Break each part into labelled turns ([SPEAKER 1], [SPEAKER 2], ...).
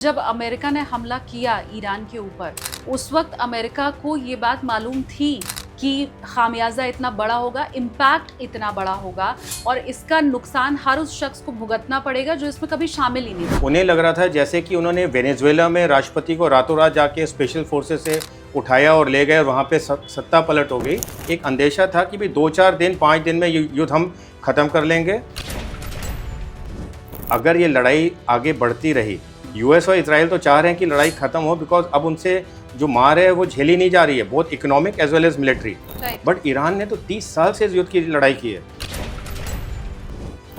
[SPEAKER 1] जब अमेरिका ने हमला किया ईरान के ऊपर, उस वक्त अमेरिका को ये बात मालूम थी कि खामियाजा इतना बड़ा होगा, इम्पैक्ट इतना बड़ा होगा और इसका नुकसान हर उस शख्स को भुगतना पड़ेगा जो इसमें कभी शामिल ही नहीं था।
[SPEAKER 2] उन्हें लग रहा था जैसे कि उन्होंने वेनेजुएला में राष्ट्रपति को रातों रात जाके स्पेशल फोर्सेस से उठाया और ले गए और वहाँ पे सत्ता पलट हो गई। एक अंदेशा था कि भाई 2-4 दिन 5 दिन में युद्ध हम ख़त्म कर लेंगे। अगर ये लड़ाई आगे बढ़ती रही, यूएस और इजराइल तो चाह रहे हैं कि लड़ाई ख़त्म हो, बिकॉज अब उनसे जो मार है वो झेली नहीं जा रही है, both economic as well as military. But Iran ने तो 30 साल से इस युद्ध की लड़ाई की है।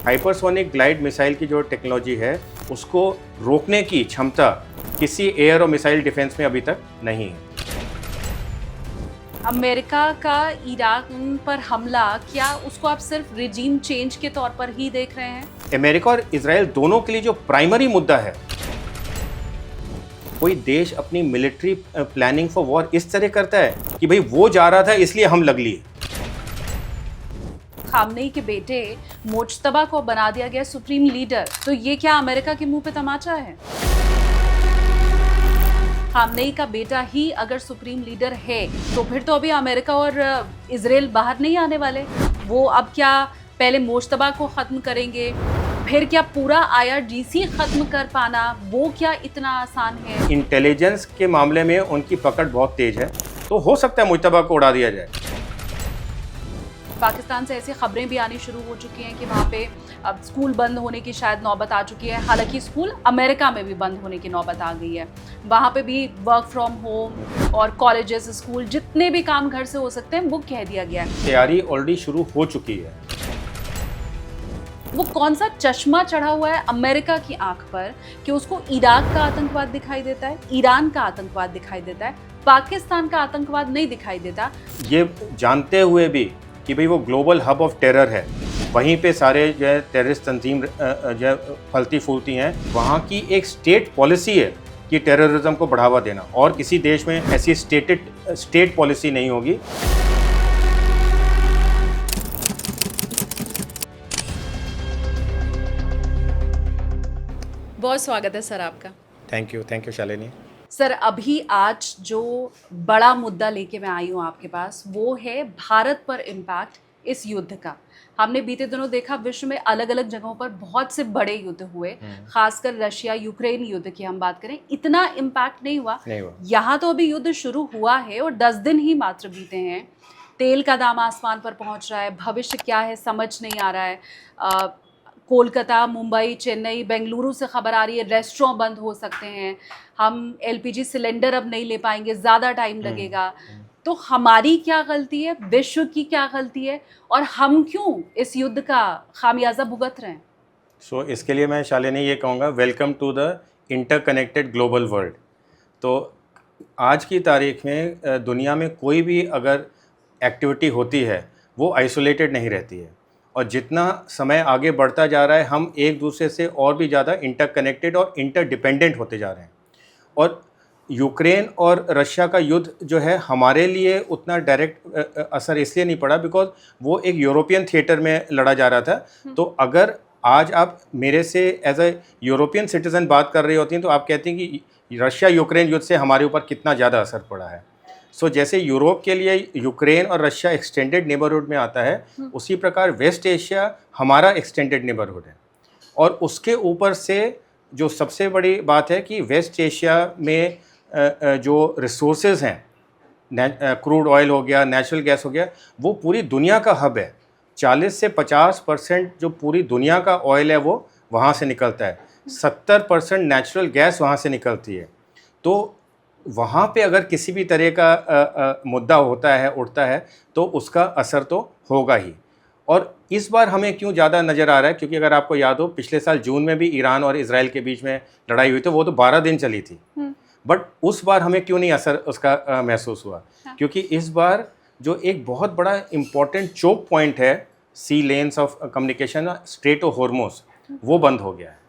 [SPEAKER 2] हाइपरसोनिक ग्लाइड मिसाइल की जो टेक्नोलॉजी है उसको रोकने की क्षमता किसी एयर और मिसाइल डिफेंस में अभी तक नहीं है।
[SPEAKER 1] अमेरिका का ईरान पर हमला, क्या उसको आप सिर्फ रिजीम चेंज के तौर पर ही देख रहे हैं?
[SPEAKER 2] अमेरिका और इजराइल दोनों के लिए जो प्राइमरी मुद्दा है, कोई देश अपनी मिलिट्री प्लानिंग फॉर वॉर इस तरह करता है कि भाई वो जा रहा था इसलिए हम लग लिए।
[SPEAKER 1] खामनेई के बेटे मोज्तबा को बना दिया गया सुप्रीम लीडर, तो ये क्या अमेरिका के मुंह पे तमाचा है? खामनेई का बेटा ही अगर सुप्रीम लीडर है तो फिर तो अभी अमेरिका और इजराइल बाहर नहीं आने वाले। वो अब क्या पहले मोज्तबा को ख़त्म करेंगे, फिर क्या पूरा IRGC ख़त्म कर पाना वो क्या इतना आसान है?
[SPEAKER 2] इंटेलिजेंस के मामले में उनकी पकड़ बहुत तेज है, तो हो सकता है मुज्तबा को उड़ा दिया जाए।
[SPEAKER 1] पाकिस्तान से ऐसी खबरें भी आनी शुरू हो चुकी हैं कि वहाँ पे अब स्कूल बंद होने की शायद नौबत आ चुकी है। हालांकि स्कूल अमेरिका में भी बंद होने की नौबत आ गई है। वहाँ पे भी वर्क फ्रॉम होम और कॉलेजेस, स्कूल, जितने भी काम घर से हो सकते हैं वो कह दिया गया है।
[SPEAKER 2] तैयारी ऑलरेडी शुरू हो चुकी है।
[SPEAKER 1] वो कौन सा चश्मा चढ़ा हुआ है अमेरिका की आंख पर कि उसको इराक का आतंकवाद दिखाई देता है, ईरान का आतंकवाद दिखाई देता है, पाकिस्तान का आतंकवाद नहीं दिखाई देता?
[SPEAKER 2] ये जानते हुए भी कि भाई वो ग्लोबल हब ऑफ टेरर है, वहीं पे सारे जो है टेररिस्ट तंजीम जो है फलती फूलती हैं। वहाँ की एक स्टेट पॉलिसी है कि टेररिज्म को बढ़ावा देना, और किसी देश में ऐसी स्टेट पॉलिसी नहीं होगी।
[SPEAKER 1] बहुत स्वागत है सर आपका।
[SPEAKER 2] Thank you Shalini.
[SPEAKER 1] सर, अभी आज जो बड़ा मुद्दा लेके मैं आई हूँ आपके पास वो है भारत पर इम्पैक्ट इस युद्ध का। हमने बीते दिनों देखा विश्व में अलग अलग जगहों पर बहुत से बड़े युद्ध हुए, खासकर रशिया यूक्रेन युद्ध की हम बात करें, इतना इम्पैक्ट नहीं हुआ। यहाँ तो अभी युद्ध शुरू हुआ है और 10 दिन ही मात्र बीते हैं। तेल का दाम आसमान पर पहुँच रहा है, भविष्य क्या है समझ नहीं आ रहा है। कोलकाता, मुंबई, चेन्नई, बेंगलुरु से खबर आ रही है रेस्टोरेंट बंद हो सकते हैं, हम LPG सिलेंडर अब नहीं ले पाएंगे, ज़्यादा टाइम लगेगा। तो हमारी क्या गलती है, विश्व की क्या गलती है, और हम क्यों इस युद्ध का खामियाजा भुगत रहे हैं?
[SPEAKER 2] सो इसके लिए मैं शालिनी ये कहूँगा, welcome to the interconnected global world. तो आज की तारीख में दुनिया में कोई भी अगर एक्टिविटी होती है वो आइसोलेटेड नहीं रहती है, और जितना समय आगे बढ़ता जा रहा है हम एक दूसरे से और भी ज़्यादा इंटरकनेक्टेड और इंटरडिपेंडेंट होते जा रहे हैं। और यूक्रेन और रशिया का युद्ध जो है हमारे लिए उतना डायरेक्ट असर इसलिए नहीं पड़ा बिकॉज वो एक यूरोपियन थिएटर में लड़ा जा रहा था। तो अगर आज आप मेरे से एज ए यूरोपियन सिटीज़न बात कर रही होती हैं तो आप कहती हैं कि रशिया यूक्रेन युद्ध से हमारे ऊपर कितना ज़्यादा असर पड़ा है। सो जैसे यूरोप के लिए यूक्रेन और रशिया एक्सटेंडेड नेबरहुड में आता है, उसी प्रकार वेस्ट एशिया हमारा एक्सटेंडेड नेबरहुड है। और उसके ऊपर से जो सबसे बड़ी बात है कि वेस्ट एशिया में जो रिसोर्सेज हैं, क्रूड ऑयल हो गया, नेचुरल गैस हो गया, वो पूरी दुनिया का हब है। 40 से 50% जो पूरी दुनिया का ऑयल है वो वहाँ से निकलता है, 70% नेचुरल गैस वहाँ से निकलती है। तो वहाँ पे अगर किसी भी तरह का मुद्दा होता है, उठता है, तो उसका असर तो होगा ही। और इस बार हमें क्यों ज़्यादा नज़र आ रहा है, क्योंकि अगर आपको याद हो पिछले साल जून में भी ईरान और इजराइल के बीच में लड़ाई हुई थी, वो तो 12 दिन चली थी। बट उस बार हमें क्यों नहीं असर उसका महसूस हुआ? क्योंकि इस बार जो एक बहुत बड़ा इम्पॉर्टेंट चोक पॉइंट है sea lanes of communication, strait of Hormuz, वो बंद हो गया है।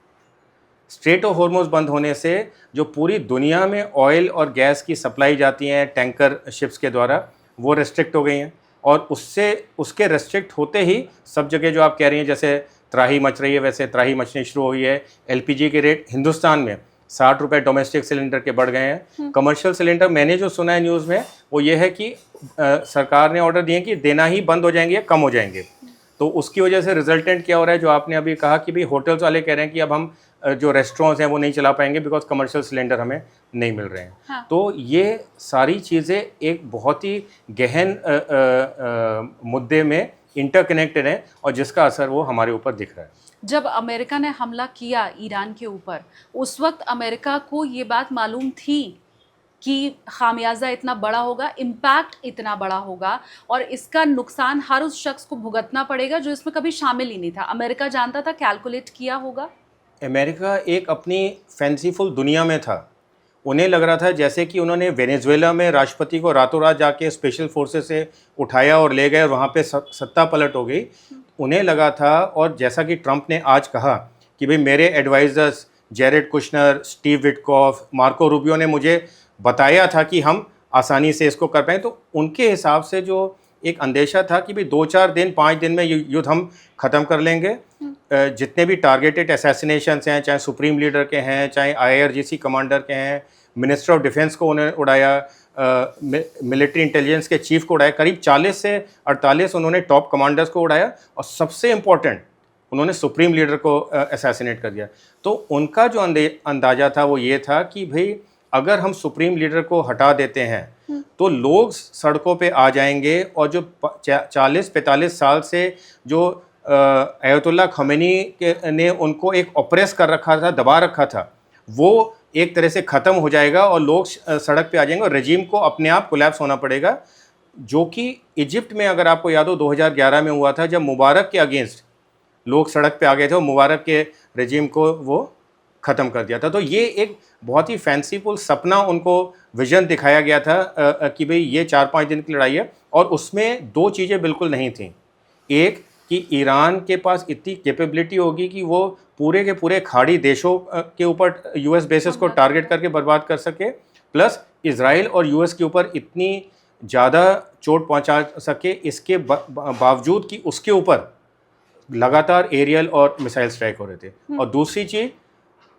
[SPEAKER 2] स्ट्रेट ऑफ हॉर्मुज़ बंद होने से जो पूरी दुनिया में ऑयल और गैस की सप्लाई जाती हैं टैंकर शिप्स के द्वारा, वो रेस्ट्रिक्ट हो गई हैं। और उसके रेस्ट्रिक्ट होते ही सब जगह जो आप कह रही हैं जैसे त्राही मच रही है, वैसे त्राही मचनी शुरू हुई है। LPG के रेट हिंदुस्तान में ₹60 डोमेस्टिक सिलेंडर के बढ़ गए हैं। कमर्शियल सिलेंडर मैंने जो सुना है न्यूज़ में वो ये है कि सरकार ने ऑर्डर दिए कि देना ही बंद हो जाएंगे या कम हो जाएंगे। तो उसकी वजह से रिजल्टेंट क्या हो रहा है, जो आपने अभी कहा कि भाई होटल्स वाले कह रहे हैं कि अब हम जो रेस्टोरेंट्स हैं वो नहीं चला पाएंगे बिकॉज कमर्शियल सिलेंडर हमें नहीं मिल रहे हैं।
[SPEAKER 1] हाँ।
[SPEAKER 2] तो ये सारी चीज़ें एक बहुत ही गहन मुद्दे में इंटरकनेक्टेड हैं और जिसका असर वो हमारे ऊपर दिख रहा है।
[SPEAKER 1] जब अमेरिका ने हमला किया ईरान के ऊपर, उस वक्त अमेरिका को ये बात मालूम थी कि खामियाजा इतना बड़ा होगा, इम्पैक्ट इतना बड़ा होगा और इसका नुकसान हर उस शख्स को भुगतना पड़ेगा जो इसमें कभी शामिल ही नहीं था? अमेरिका जानता था, कैलकुलेट किया होगा?
[SPEAKER 2] अमेरिका एक अपनी फैंसीफुल दुनिया में था। उन्हें लग रहा था जैसे कि उन्होंने वेनेजुएला में राष्ट्रपति को रातों रात जाके स्पेशल फोर्सेस से उठाया और ले गए और वहाँ पे सत्ता पलट हो गई। उन्हें लगा था, और जैसा कि ट्रंप ने आज कहा कि भाई मेरे advisers Jared Kushner, Steve Witkoff, Marco Rubio ने मुझे बताया था कि हम आसानी से इसको कर पाएँ। तो उनके हिसाब से जो एक अंदेशा था कि भाई 2-4 दिन 5 दिन में युद्ध हम ख़त्म कर लेंगे। जितने भी टारगेटेड असैसिनेशंस हैं, चाहे सुप्रीम लीडर के हैं, चाहे IRGC कमांडर के हैं, मिनिस्टर ऑफ डिफेंस को उन्होंने उड़ाया, मिलिट्री इंटेलिजेंस के चीफ को उड़ाया, करीब 40 से 48 उन्होंने टॉप कमांडर्स को उड़ाया और सबसे इम्पोर्टेंट उन्होंने सुप्रीम लीडर को असैसिनेट कर दिया। तो उनका जो अंदाज़ा था वो ये था कि भाई अगर हम सुप्रीम लीडर को हटा देते हैं तो लोग सड़कों पे आ जाएंगे और जो 40-45 साल से जो अयतुल्ला खमेनी ने उनको एक ऑप्रेस कर रखा था, दबा रखा था, वो एक तरह से ख़त्म हो जाएगा और लोग सड़क पे आ जाएंगे और रजीम को अपने आप कोलैप्स होना पड़ेगा। जो कि इजिप्ट में अगर आपको याद हो 2011 में हुआ था, जब मुबारक के अगेंस्ट लोग सड़क पे आ गए थे और मुबारक के रजीम को वो ख़त्म कर दिया था। तो ये एक बहुत ही फैंसीफुल सपना उनको विजन दिखाया गया था कि भाई ये 4-5 दिन की लड़ाई है, और उसमें 2 चीज़ें बिल्कुल नहीं थीं। एक कि ईरान के पास इतनी कैपेबिलिटी होगी कि वो पूरे के पूरे खाड़ी देशों के ऊपर US बेसिस को टारगेट करके बर्बाद कर सके, प्लस इज़राइल और US के ऊपर इतनी ज़्यादा चोट पहुंचा सके, इसके बावजूद कि उसके ऊपर लगातार एरियल और मिसाइल स्ट्राइक हो रहे थे। और दूसरी चीज़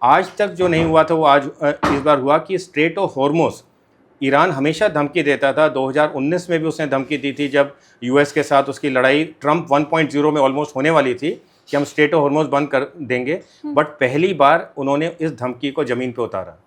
[SPEAKER 2] आज तक जो नहीं हुआ था वो आज इस बार हुआ कि स्ट्रेट ऑफ हॉर्मुज़ ईरान हमेशा धमकी देता था। 2019 में भी उसने धमकी दी थी जब US के साथ उसकी लड़ाई ट्रंप 1.0 में ऑलमोस्ट होने वाली थी कि हम स्ट्रेट ऑफ हॉर्मुज़ बंद कर देंगे, बट पहली बार उन्होंने इस धमकी को ज़मीन पे उतारा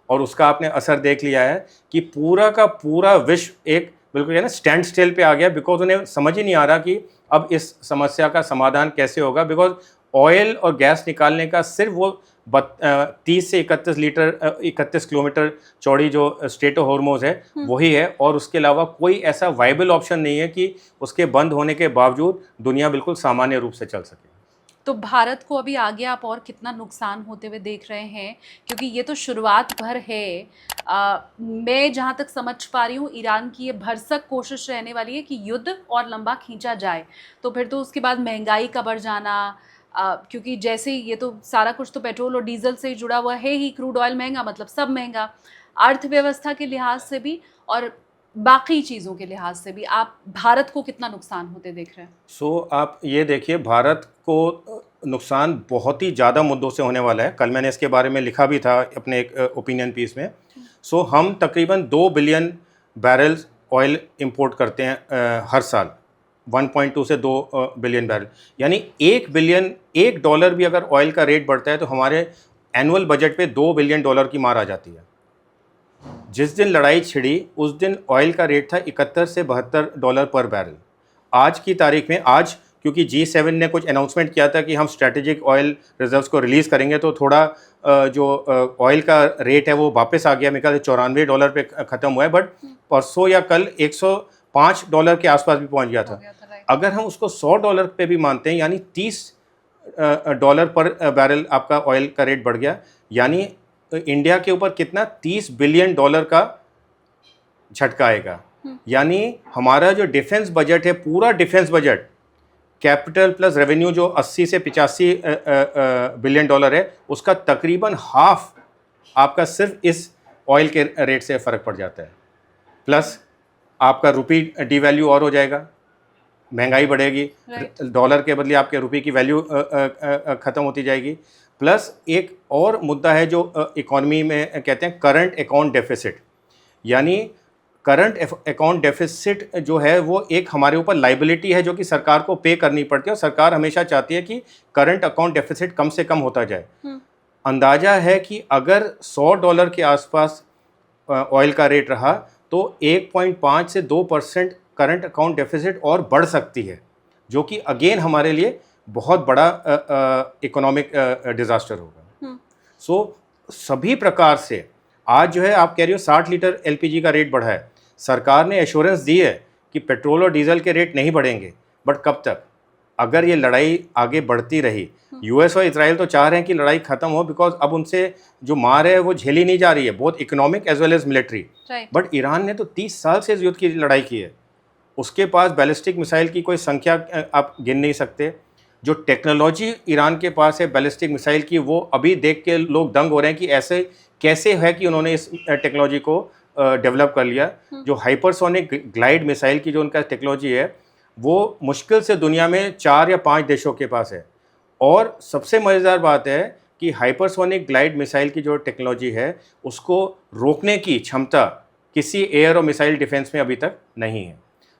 [SPEAKER 2] और उसका आपने असर देख लिया है कि पूरा का पूरा विश्व एक बिल्कुल ना स्टैंड स्टिल पे आ गया, बिकॉज उन्हें समझ ही नहीं आ रहा कि अब इस समस्या का समाधान कैसे होगा। बिकॉज ऑयल और गैस निकालने का सिर्फ वो 30 से 31 किलोमीटर चौड़ी जो स्ट्रेट ऑफ हॉर्मुज़ है वही है, और उसके अलावा कोई ऐसा वाइबल ऑप्शन नहीं है कि उसके बंद होने के बावजूद दुनिया बिल्कुल सामान्य रूप से चल सके।
[SPEAKER 1] तो भारत को अभी आगे आप और कितना नुकसान होते हुए देख रहे हैं, क्योंकि ये तो शुरुआत भर है। मैं जहाँ तक समझ पा रही हूँ ईरान की ये भरसक कोशिश रहने वाली है कि युद्ध और लंबा खींचा जाए, तो फिर तो उसके बाद महंगाई का बढ़ जाना, क्योंकि जैसे ये तो सारा कुछ तो पेट्रोल और डीजल से ही जुड़ा हुआ है ही, क्रूड ऑयल महंगा मतलब सब महंगा, अर्थव्यवस्था के लिहाज से भी और बाकी चीज़ों के लिहाज से भी आप भारत को कितना नुकसान होते देख रहे हैं?
[SPEAKER 2] आप ये देखिए, भारत को नुकसान बहुत ही ज़्यादा मुद्दों से होने वाला है। कल मैंने इसके बारे में लिखा भी था अपने एक ओपिनियन पीस में। हम तकरीबन 2 बिलियन बैरल्स ऑयल इंपोर्ट करते हैं हर साल, 1.2 से 2 बिलियन बैरल, यानी $1 भी अगर ऑयल का रेट बढ़ता है तो हमारे एनुअल बजट पे $2 बिलियन की मार आ जाती है। जिस दिन लड़ाई छिड़ी उस दिन ऑयल का रेट था $71 से $72 पर बैरल। आज की तारीख में, आज क्योंकि G7 ने कुछ अनाउंसमेंट किया था कि हम स्ट्रेटेजिक ऑयल रिजर्व्स को रिलीज़ करेंगे, तो थोड़ा जो ऑयल का रेट है वो वापस आ गया। मेरे ख्याल से $94 पे ख़त्म हुआ है, बट परसों या कल $105 के आसपास भी पहुंच गया था। अगर हम उसको $100 पे भी मानते हैं, यानी $30 पर बैरल आपका ऑयल का रेट बढ़ गया, यानी इंडिया के ऊपर कितना $30 बिलियन का झटका आएगा। यानी हमारा जो डिफेंस बजट है, पूरा defence budget capital plus revenue जो 80 से 85 बिलियन डॉलर है, उसका तकरीबन हाफ आपका सिर्फ इस ऑयल के रेट से फ़र्क पड़ जाता है। प्लस आपका रुपी डिवैल्यू और हो जाएगा, महंगाई बढ़ेगी, डॉलर के बदले आपके रुपये की वैल्यू ख़त्म होती जाएगी। प्लस एक और मुद्दा है जो इकोनॉमी में कहते हैं करंट अकाउंट डेफिसिट, यानी करंट अकाउंट डेफिसिट जो है वो एक हमारे ऊपर लाइबिलिटी है जो कि सरकार को पे करनी पड़ती है, और सरकार हमेशा चाहती है कि करंट अकाउंट डेफिसिट कम से कम होता जाए। अंदाज़ा है कि अगर $100 के आसपास ऑयल का रेट रहा तो 1.5 से 2% करंट अकाउंट डेफिसिट और बढ़ सकती है, जो कि अगेन हमारे लिए बहुत बड़ा इकोनॉमिक डिज़ास्टर होगा। सो सभी प्रकार से आज जो है आप कह रही हो 60 लीटर एलपीजी का रेट बढ़ा है, सरकार ने एश्योरेंस दी है कि पेट्रोल और डीजल के रेट नहीं बढ़ेंगे, बट कब तक? अगर ये लड़ाई आगे बढ़ती रही, यूएस और इजराइल तो चाह रहे हैं कि लड़ाई खत्म हो, बिकॉज अब उनसे जो मार है वो झेली नहीं जा रही है, both economic as well as military. But Iran ने तो 30 साल से इस युद्ध की लड़ाई की है, उसके पास बैलिस्टिक मिसाइल की कोई संख्या आप गिन नहीं सकते। जो टेक्नोलॉजी ईरान के पास है बैलिस्टिक मिसाइल की, वो अभी देख के लोग दंग हो रहे हैं कि ऐसे कैसे है कि उन्होंने इस टेक्नोलॉजी को डेवलप कर लिया। जो हाइपरसोनिक ग्लाइड मिसाइल की जो उनका टेक्नोलॉजी है वो मुश्किल से दुनिया में 4 या 5 देशों के पास है। और सबसे मज़ेदार बात है कि हाइपरसोनिक ग्लाइड मिसाइल की जो टेक्नोलॉजी है उसको रोकने की क्षमता किसी एयर और मिसाइल डिफेंस में अभी तक नहीं है।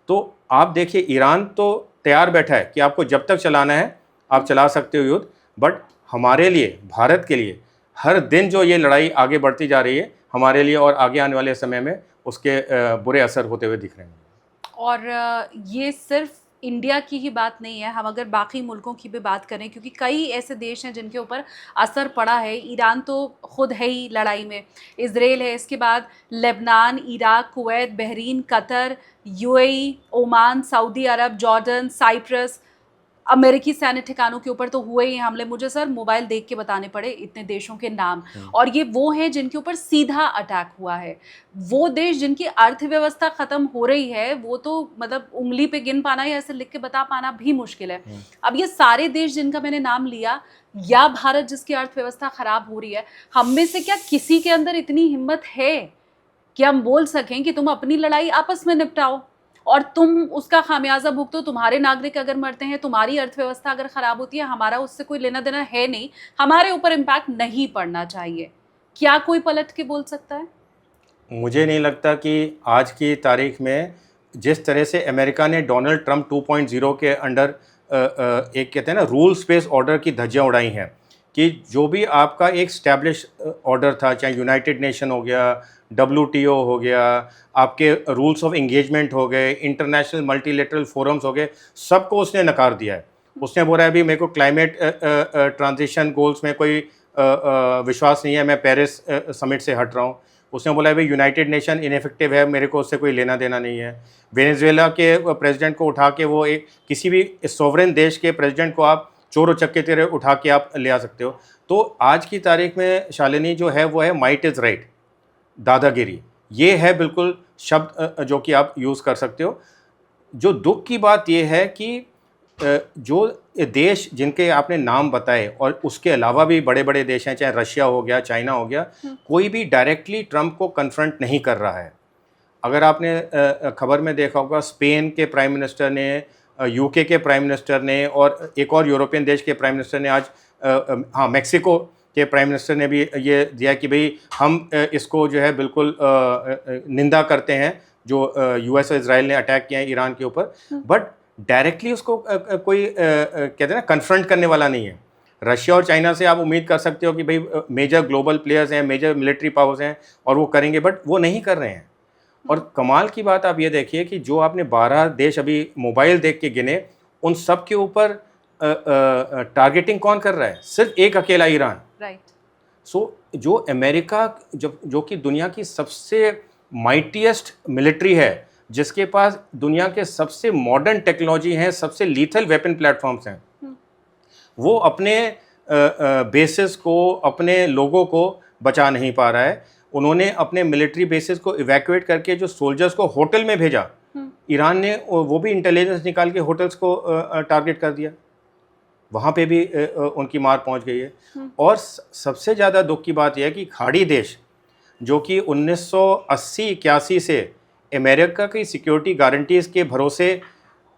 [SPEAKER 2] तो आप देखिए ईरान तो तैयार बैठा है कि आपको जब तक चलाना है आप चला सकते हो युद्ध, बट हमारे लिए, भारत के लिए हर दिन जो ये लड़ाई आगे बढ़ती जा रही है हमारे लिए, और आगे आने वाले समय में उसके बुरे असर होते हुए दिख रहे हैं।
[SPEAKER 1] और ये सिर्फ इंडिया की ही बात नहीं है, हम अगर बाकी मुल्कों की भी बात करें, क्योंकि कई ऐसे देश हैं जिनके ऊपर असर पड़ा है। ईरान तो खुद है ही लड़ाई में, इजराइल है, इसके बाद Lebanon, Iraq, Kuwait, Bahrain, Qatar, UAE, Oman, Saudi Arabia, Jordan, Cyprus, अमेरिकी सैन्य ठिकानों के ऊपर तो हुए ही हमले। मुझे सर मोबाइल देख के बताने पड़े इतने देशों के नाम, और ये वो हैं जिनके ऊपर सीधा अटैक हुआ है। वो देश जिनकी अर्थव्यवस्था खत्म हो रही है वो तो मतलब उंगली पे गिन पाना या ऐसे लिख के बता पाना भी मुश्किल है। अब ये सारे देश जिनका मैंने नाम लिया, या भारत जिसकी अर्थव्यवस्था खराब हो रही है, हम में से क्या किसी के अंदर इतनी हिम्मत है कि हम बोल सकें कि तुम अपनी लड़ाई आपस में निपटाओ और तुम उसका खामियाजा भुगतो? तुम्हारे नागरिक अगर मरते हैं, तुम्हारी अर्थव्यवस्था अगर खराब होती है, हमारा उससे कोई लेना देना है नहीं, हमारे ऊपर इम्पैक्ट नहीं पड़ना चाहिए। क्या कोई पलट के बोल सकता है?
[SPEAKER 2] मुझे नहीं लगता कि आज की तारीख में जिस तरह से अमेरिका ने डोनाल्ड ट्रंप 2.0 के अंडर एक कहते हैं ना रूल्स बेस्ड ऑर्डर की धज्जियां उड़ाई हैं, कि जो भी आपका एक स्टैब्लिश ऑर्डर था, चाहे यूनाइटेड नेशन हो गया, WTO हो गया, आपके रूल्स ऑफ इंगेजमेंट हो गए, इंटरनेशनल मल्टीलेटरल फोरम्स हो गए, सबको उसने नकार दिया है। उसने बोला है अभी मेरे को क्लाइमेट ट्रांजिशन गोल्स में कोई विश्वास नहीं है, मैं पेरिस समिट से हट रहा हूँ। उसने बोला है भाई यूनाइटेड नेशन इनफेक्टिव है, मेरे को उससे कोई लेना देना नहीं है। वेनेजुएला के प्रेसिडेंट को उठा के वो एक किसी भी सोवरेन देश के प्रेसिडेंट को आप चोर उचक्के तेरे उठा के आप ले आ सकते हो। तो आज की तारीख में शालिनी जो है वो है माइट इज़ राइट, दादागिरी, ये है बिल्कुल शब्द जो कि आप यूज़ कर सकते हो। जो दुख की बात ये है कि जो देश जिनके आपने नाम बताए और उसके अलावा भी बड़े बड़े देश हैं, चाहे रशिया हो गया, चाइना हो गया, कोई भी डायरेक्टली ट्रंप को कन्फ्रंट नहीं कर रहा है। अगर आपने खबर में देखा होगा, स्पेन के प्राइम मिनिस्टर ने, यूके के प्राइम मिनिस्टर ने और एक और यूरोपियन देश के प्राइम मिनिस्टर ने आज हाँ मैक्सिको के प्राइम मिनिस्टर ने भी ये दिया कि भाई हम इसको जो है बिल्कुल निंदा करते हैं जो यूएस और इजराइल ने अटैक किया है ईरान के ऊपर, बट डायरेक्टली उसको कोई कहते हैं ना कन्फ्रंट करने वाला नहीं है। रशिया और चाइना से आप उम्मीद कर सकते हो कि भाई मेजर ग्लोबल प्लेयर्स हैं, मेजर मिलिट्री पावर्स हैं और वो करेंगे, बट वो नहीं कर रहे हैं। और कमाल की बात आप ये देखिए कि जो आपने 12 देश अभी मोबाइल देख के गिने, उन सब के ऊपर टारगेटिंग कौन कर रहा है? सिर्फ एक अकेला ईरान।
[SPEAKER 1] राइट।
[SPEAKER 2] सो जो अमेरिका जो कि दुनिया की सबसे माइटीएस्ट मिलिट्री है, जिसके पास दुनिया के सबसे मॉडर्न टेक्नोलॉजी हैं, सबसे लीथल वेपन प्लेटफॉर्म्स हैं, वो अपने बेसिस को, अपने लोगों को बचा नहीं पा रहा है। उन्होंने अपने मिलिट्री बेसिस को इवैक्यूएट करके जो सोल्जर्स को होटल में भेजा, ईरान ने वो भी इंटेलिजेंस निकाल के होटल्स को टारगेट कर दिया, वहाँ पे भी उनकी मार पहुँच गई है। और सबसे ज़्यादा दुख की बात यह है कि खाड़ी देश जो कि 1980-81 से अमेरिका की सिक्योरिटी गारंटीज़ के भरोसे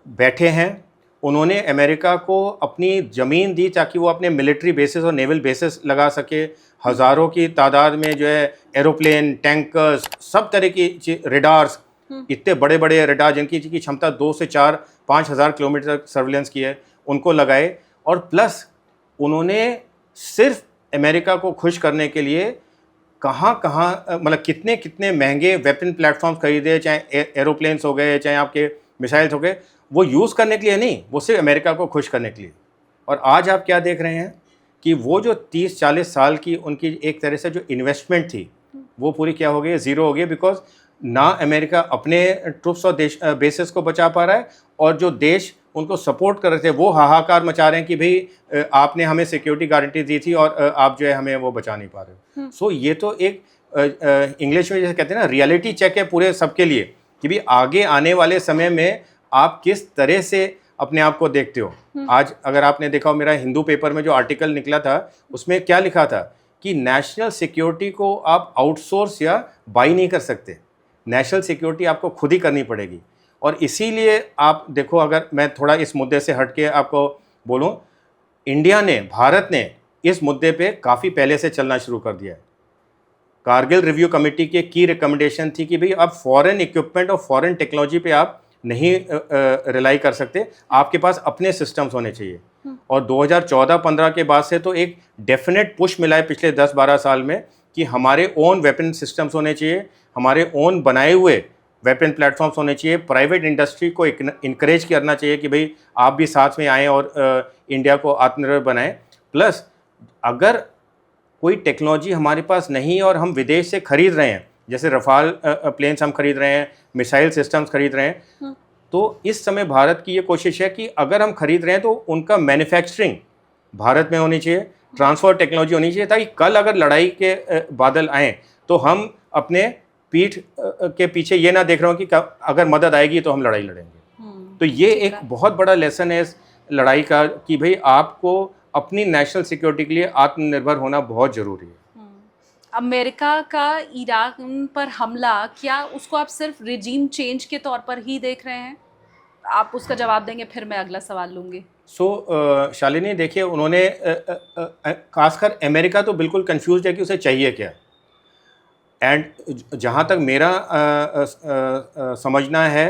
[SPEAKER 2] बैठे हैं, उन्होंने अमेरिका को अपनी ज़मीन दी ताकि वो अपने मिलिट्री बेसिस और नेवल बेसिस लगा सके। हज़ारों की तादाद में जो है एरोप्लेन, टैंकर्स, सब तरह की रेडार्स, इतने बड़े बड़े रेडार जिनकी क्षमता 2 से 4-5 हज़ार किलोमीटर तक सर्विलेंस की है, उनको लगाए। और प्लस उन्होंने सिर्फ अमेरिका को खुश करने के लिए कहाँ कहाँ मतलब कितने कितने महंगे वेपन प्लेटफॉर्म खरीदे, चाहे एरोप्लेन्स हो गए, चाहे आपके मिसाइल्स हो गए, वो यूज़ करने के लिए नहीं, वो सिर्फ अमेरिका को खुश करने के लिए। और आज आप क्या देख रहे हैं कि वो जो 30-40 साल की उनकी एक तरह से जो इन्वेस्टमेंट थी वो पूरी क्या हो गई, ज़ीरो हो गई। बिकॉज ना अमेरिका अपने ट्रुप्स और बेसिस को बचा पा रहा है, और जो देश उनको सपोर्ट कर रहे थे वो हाहाकार मचा रहे हैं कि भाई आपने हमें सिक्योरिटी गारंटी दी थी और आप जो है हमें वो बचा नहीं पा रहे हो। सो ये तो एक इंग्लिश में जैसे कहते हैं ना, रियलिटी चेक है पूरे सबके लिए कि भाई आगे आने वाले समय में आप किस तरह से अपने आप को देखते हो। आज अगर आपने देखा हो, मेरा हिंदू पेपर में जो आर्टिकल निकला था उसमें क्या लिखा था कि नेशनल सिक्योरिटी को आप आउटसोर्स या बाई नहीं कर सकते, नेशनल सिक्योरिटी आपको खुद ही करनी पड़ेगी। और इसीलिए आप देखो, अगर मैं थोड़ा इस मुद्दे से हट के आपको बोलूं, इंडिया ने, भारत ने इस मुद्दे पे काफ़ी पहले से चलना शुरू कर दिया है। कारगिल रिव्यू कमेटी की की रिकमेंडेशन थी कि भाई अब फॉरेन इक्विपमेंट और फॉरेन टेक्नोलॉजी पे आप नहीं रिलाई कर सकते, आपके पास अपने सिस्टम्स होने चाहिए। और 2014-15 के बाद से तो एक डेफिनेट पुश मिला है पिछले 10-12 साल में कि हमारे ओन वेपन सिस्टम्स होने चाहिए, हमारे ओन बनाए हुए वेपन प्लेटफॉर्म्स होने चाहिए। प्राइवेट इंडस्ट्री को इनकरेज करना चाहिए कि भाई आप भी साथ में आएँ और इंडिया को आत्मनिर्भर बनाएं। प्लस अगर कोई टेक्नोलॉजी हमारे पास नहीं और हम विदेश से खरीद रहे हैं, जैसे रफाल प्लेन्स हम खरीद रहे हैं, मिसाइल सिस्टम्स खरीद रहे हैं, तो इस समय भारत की ये कोशिश है कि अगर हम खरीद रहे हैं तो उनका मैन्युफैक्चरिंग भारत में होनी चाहिए, ट्रांसफर टेक्नोलॉजी होनी चाहिए, ताकि कल अगर लड़ाई के बादल आएँ तो हम अपने पीठ के पीछे ये ना देख रहे हो कि अगर मदद आएगी तो हम लड़ाई लड़ेंगे। तो ये एक बहुत बड़ा लेसन है इस लड़ाई का कि भाई आपको अपनी नेशनल सिक्योरिटी के लिए आत्मनिर्भर होना बहुत ज़रूरी है।
[SPEAKER 1] अमेरिका का ईरान पर हमला, क्या उसको आप सिर्फ रिजीम चेंज के तौर पर ही देख रहे हैं? आप उसका जवाब देंगे, फिर मैं अगला सवाल लूँगी।
[SPEAKER 2] शालिनी, देखिए, उन्होंने खासकर अमेरिका तो बिल्कुल कंफ्यूज है कि उसे चाहिए क्या। एंड जहाँ तक मेरा समझना है,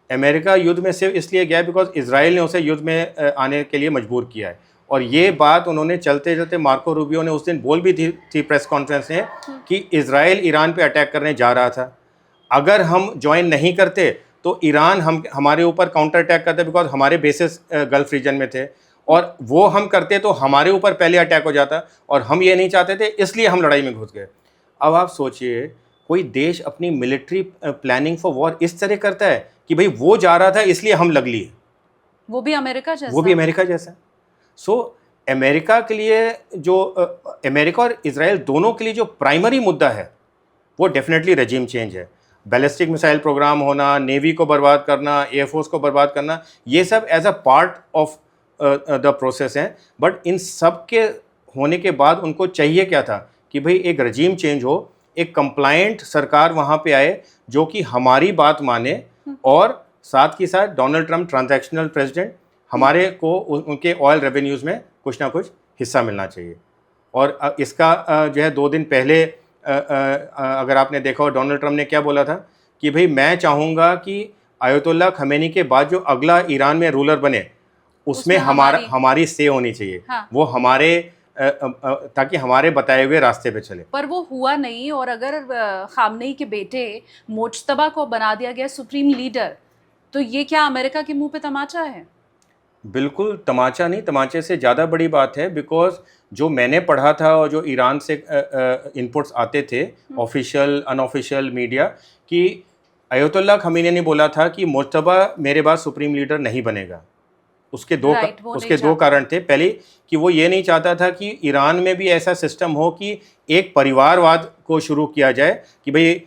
[SPEAKER 2] अमेरिका युद्ध में सिर्फ इसलिए गया बिकॉज इजराइल ने उसे युद्ध में आने के लिए मजबूर किया है। और ये बात उन्होंने चलते चलते, मार्को रूबियो ने उस दिन बोल भी थी प्रेस कॉन्फ्रेंस में कि इजराइल ईरान पे अटैक करने जा रहा था, अगर हम ज्वाइन नहीं करते तो ईरान हमारे ऊपर काउंटर अटैक करते बिकॉज हमारे बेसिस गल्फ रीजन में थे, और वो हम करते तो हमारे ऊपर पहले अटैक हो जाता, और हम ये नहीं चाहते थे, इसलिए हम लड़ाई में घुस गए। अब आप सोचिए, कोई देश अपनी मिलिट्री प्लानिंग फॉर वॉर इस तरह करता है कि भाई वो जा रहा था इसलिए हम लग लिए,
[SPEAKER 1] वो भी अमेरिका जैसा।
[SPEAKER 2] वो भी अमेरिका जैसा। सो अमेरिका के लिए जो अमेरिका और इजराइल दोनों के लिए जो प्राइमरी मुद्दा है वो डेफिनेटली रेजिम चेंज है। बैलिस्टिक मिसाइल प्रोग्राम होना, नेवी को बर्बाद करना, एयरफोर्स को बर्बाद करना, ये सब as a part of the process हैं। बट इन सब के होने के बाद उनको चाहिए क्या था कि भाई एक रेजिम चेंज हो, एक कंप्लायंट सरकार वहाँ पे आए जो कि हमारी बात माने, और साथ ही साथ डोनाल्ड ट्रंप ट्रांजैक्शनल प्रेसिडेंट, हमारे को उनके ऑयल रेवेन्यूज़ में कुछ ना कुछ हिस्सा मिलना चाहिए। और इसका जो है 2 दिन पहले अगर आपने देखा हो, डोनाल्ड ट्रंप ने क्या बोला था कि भाई मैं चाहूँगा कि आयतुल्लाह खमेनी के बाद जो अगला ईरान में रूलर बने उसमें हमारी से होनी चाहिए। हाँ। वो हमारे ताकि हमारे बताए हुए रास्ते पे चले।
[SPEAKER 1] पर वो हुआ नहीं, और अगर खामनेई के बेटे मोज्तबा को बना दिया गया सुप्रीम लीडर, तो ये क्या अमेरिका के मुंह पे तमाचा है?
[SPEAKER 2] बिल्कुल तमाचा नहीं, तमाचे से ज़्यादा बड़ी बात है। बिकॉज जो मैंने पढ़ा था और जो ईरान से इनपुट्स आते थे, ऑफिशियल अनऑफिशियल मीडिया, कि आयतुल्लाह खमीनी ने बोला था कि मुज्तबा मेरे बाद सुप्रीम लीडर नहीं बनेगा। उसके दो कारण थे। पहले कि वो ये नहीं चाहता था कि ईरान में भी ऐसा सिस्टम हो कि एक परिवारवाद को शुरू किया जाए कि भाई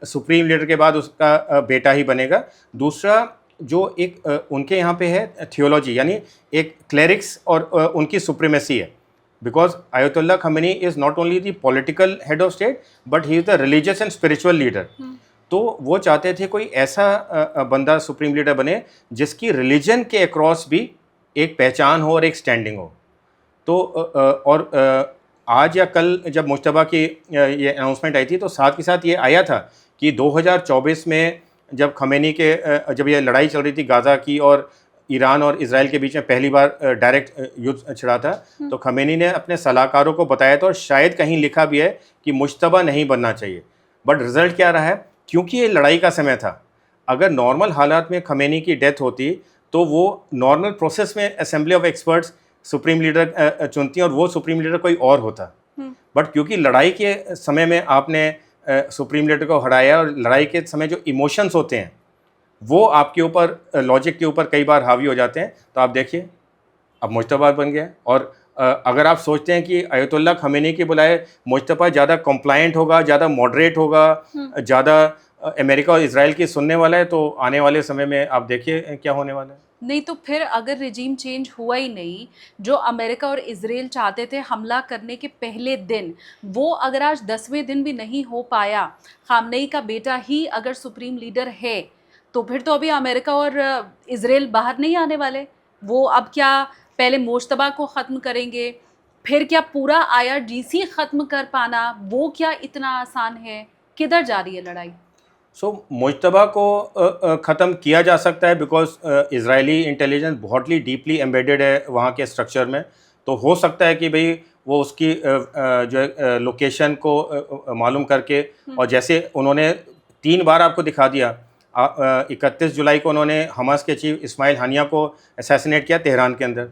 [SPEAKER 2] सुप्रीम लीडर के बाद उसका बेटा ही बनेगा। दूसरा, जो एक उनके यहाँ पे है थियोलॉजी, यानी एक क्लेरिक्स और उनकी सुप्रीमेसी है। Because Ayatollah Khamenei is not only the political head of state but he is the religious and spiritual leader. तो वो चाहते थे कोई ऐसा बंदा सुप्रीम लीडर बने जिसकी रिलीजन के अक्रॉस भी एक पहचान हो और एक स्टैंडिंग हो। तो आज या कल जब मुश्तबा की ये अनाउंसमेंट आई थी, तो साथ के साथ ये आया था कि 2024 में जब खमेनी के जब ये लड़ाई चल रही थी गाज़ा की और ईरान और इज़राइल के बीच में पहली बार डायरेक्ट युद्ध छिड़ा था, तो खमेनी ने अपने सलाहकारों को बताया था और शायद कहीं लिखा भी है कि मुश्तबा नहीं बनना चाहिए। बट रिज़ल्ट क्या रहा है, क्योंकि ये लड़ाई का समय था, अगर नॉर्मल हालात में खमेनी की डेथ होती तो वो नॉर्मल प्रोसेस में assembly of experts supreme leader चुनती और वो सुप्रीम लीडर कोई और होता। बट क्योंकि लड़ाई के समय में आपने सुप्रीम लीडर को हराया और लड़ाई के समय जो इमोशंस होते हैं वो आपके ऊपर लॉजिक के ऊपर कई बार हावी हो जाते हैं। तो आप देखिए अब मुश्तबा बन गया। और अगर आप सोचते हैं कि अयतुल्ला खमेनी की बुलाए मुश्तबा ज़्यादा कंप्लायंट होगा, ज़्यादा मॉडरेट होगा, ज़्यादा अमेरिका और इजराइल की सुनने वाला है, तो आने वाले समय में आप देखिए क्या होने वाला है।
[SPEAKER 1] नहीं तो फिर अगर रिजीम चेंज हुआ ही नहीं, जो अमेरिका और इजराइल चाहते थे हमला करने के पहले दिन, वो अगर आज 10वें दिन भी नहीं हो पाया, खामनेई का बेटा ही अगर सुप्रीम लीडर है, तो फिर तो अभी अमेरिका और इजराइल बाहर नहीं आने वाले। वो अब क्या पहले मुश्तबा को ख़त्म करेंगे, फिर क्या पूरा IRGC ख़त्म कर पाना वो क्या इतना आसान है? किधर जा रही है लड़ाई?
[SPEAKER 2] मुश्तबा को ख़त्म किया जा सकता है बिकॉज इजरायली इंटेलिजेंस बहुत ही डीपली एम्बेडेड है वहाँ के स्ट्रक्चर में। तो हो सकता है कि भाई वो उसकी जो है लोकेशन को मालूम करके, और जैसे उन्होंने 3 बार आपको दिखा दिया, 31 जुलाई को उन्होंने हमास के चीफ इस्माइल हानिया को असैसिनेट किया तेहरान के अंदर।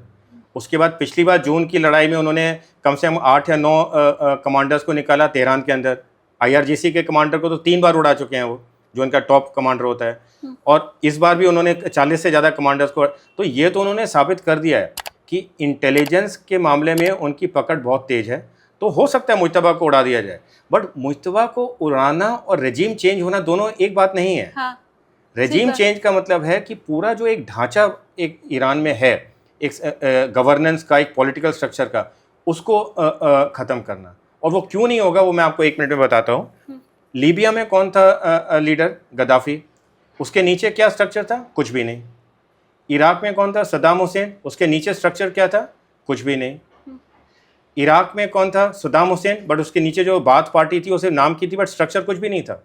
[SPEAKER 2] उसके बाद पिछली बार जून की लड़ाई में उन्होंने कम से कम 8 या 9 कमांडर्स को निकाला तेहरान के अंदर। IRGC के कमांडर को तो 3 बार उड़ा चुके हैं वो, जो इनका टॉप कमांडर होता है। और इस बार भी उन्होंने 40 से ज़्यादा कमांडर्स को, तो ये तो उन्होंने साबित कर दिया है कि इंटेलिजेंस के मामले में उनकी पकड़ बहुत तेज़ है। तो हो सकता है मुश्तबा को उड़ा दिया जाए, बट मुश्तबा को उड़ाना और रेजीम चेंज होना दोनों एक बात नहीं है।
[SPEAKER 1] हाँ,
[SPEAKER 2] रेजीम चेंज का मतलब है कि पूरा जो एक ढांचा एक ईरान में है, एक गवर्नेंस का, एक पॉलिटिकल स्ट्रक्चर का, उसको ख़त्म करना। और वो क्यों नहीं होगा वो मैं आपको 1 मिनट में बताता हूँ। लीबिया में कौन था लीडर? गद्दाफी। उसके नीचे क्या स्ट्रक्चर था? कुछ भी नहीं। इराक में कौन था? सद्दाम हुसैन। उसके नीचे स्ट्रक्चर क्या था? कुछ भी नहीं। इराक में कौन था? सद्दाम हुसैन, बट उसके नीचे जो बाथ पार्टी थी उसे नाम की थी, बट स्ट्रक्चर कुछ भी नहीं था।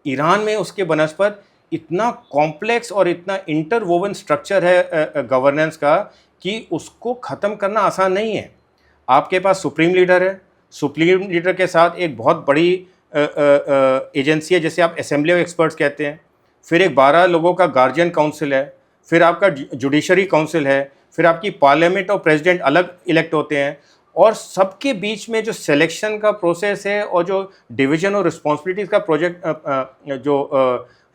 [SPEAKER 2] ईरान में उसके बनस्पत इतना कॉम्प्लेक्स और इतना इंटरवोवन स्ट्रक्चर है गवर्नेंस का कि उसको ख़त्म करना आसान नहीं है। आपके पास सुप्रीम लीडर है, सुप्रीम लीडर के साथ एक बहुत बड़ी एजेंसी है जिसे आप असेंबली ऑफ एक्सपर्ट्स कहते हैं, फिर एक 12 लोगों का गार्जियन काउंसिल है, फिर आपका जुडिशरी काउंसिल है, फिर आपकी पार्लियामेंट और प्रेसिडेंट अलग इलेक्ट होते हैं, और सबके बीच में जो सिलेक्शन का प्रोसेस है और जो डिवीजन और रिस्पॉन्सिबिलिटीज़ का प्रोजेक्ट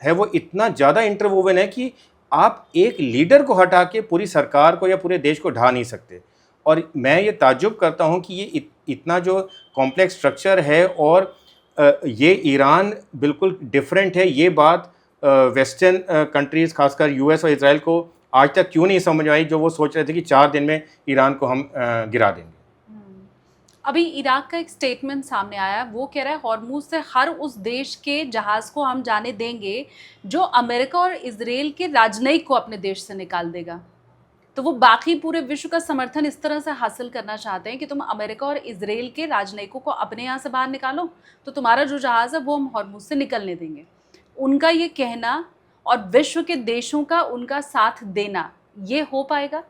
[SPEAKER 2] है वो इतना ज़्यादा इंटरवोवन है कि आप एक लीडर को हटा के पूरी सरकार को या पूरे देश को ढा नहीं सकते। और मैं ये ताज्जुब करता हूँ कि ये इतना जो कॉम्प्लेक्स स्ट्रक्चर है और ये ईरान बिल्कुल डिफरेंट है, ये बात वेस्टर्न कंट्रीज़ खासकर US और इजराइल को आज तक क्यों नहीं समझ आई, जो वो सोच रहे थे कि 4 दिन में ईरान को हम गिरा देंगे।
[SPEAKER 1] अभी इराक का एक स्टेटमेंट सामने आया, वो कह रहा है हॉर्मुज से हर उस देश के जहाज को हम जाने देंगे जो अमेरिका और इजराइल के राजनयिक को अपने देश से निकाल देगा। तो वो बाकी पूरे विश्व का समर्थन इस तरह से हासिल करना चाहते हैं कि तुम अमेरिका और इजराइल के राजनयिकों को अपने यहाँ से बाहर निकालो, तो तुम्हारा जो जहाज़ है वो हम हॉर्मुज से निकलने देंगे। उनका ये कहना और विश्व के देशों का उनका साथ देना, ये हो पाएगा?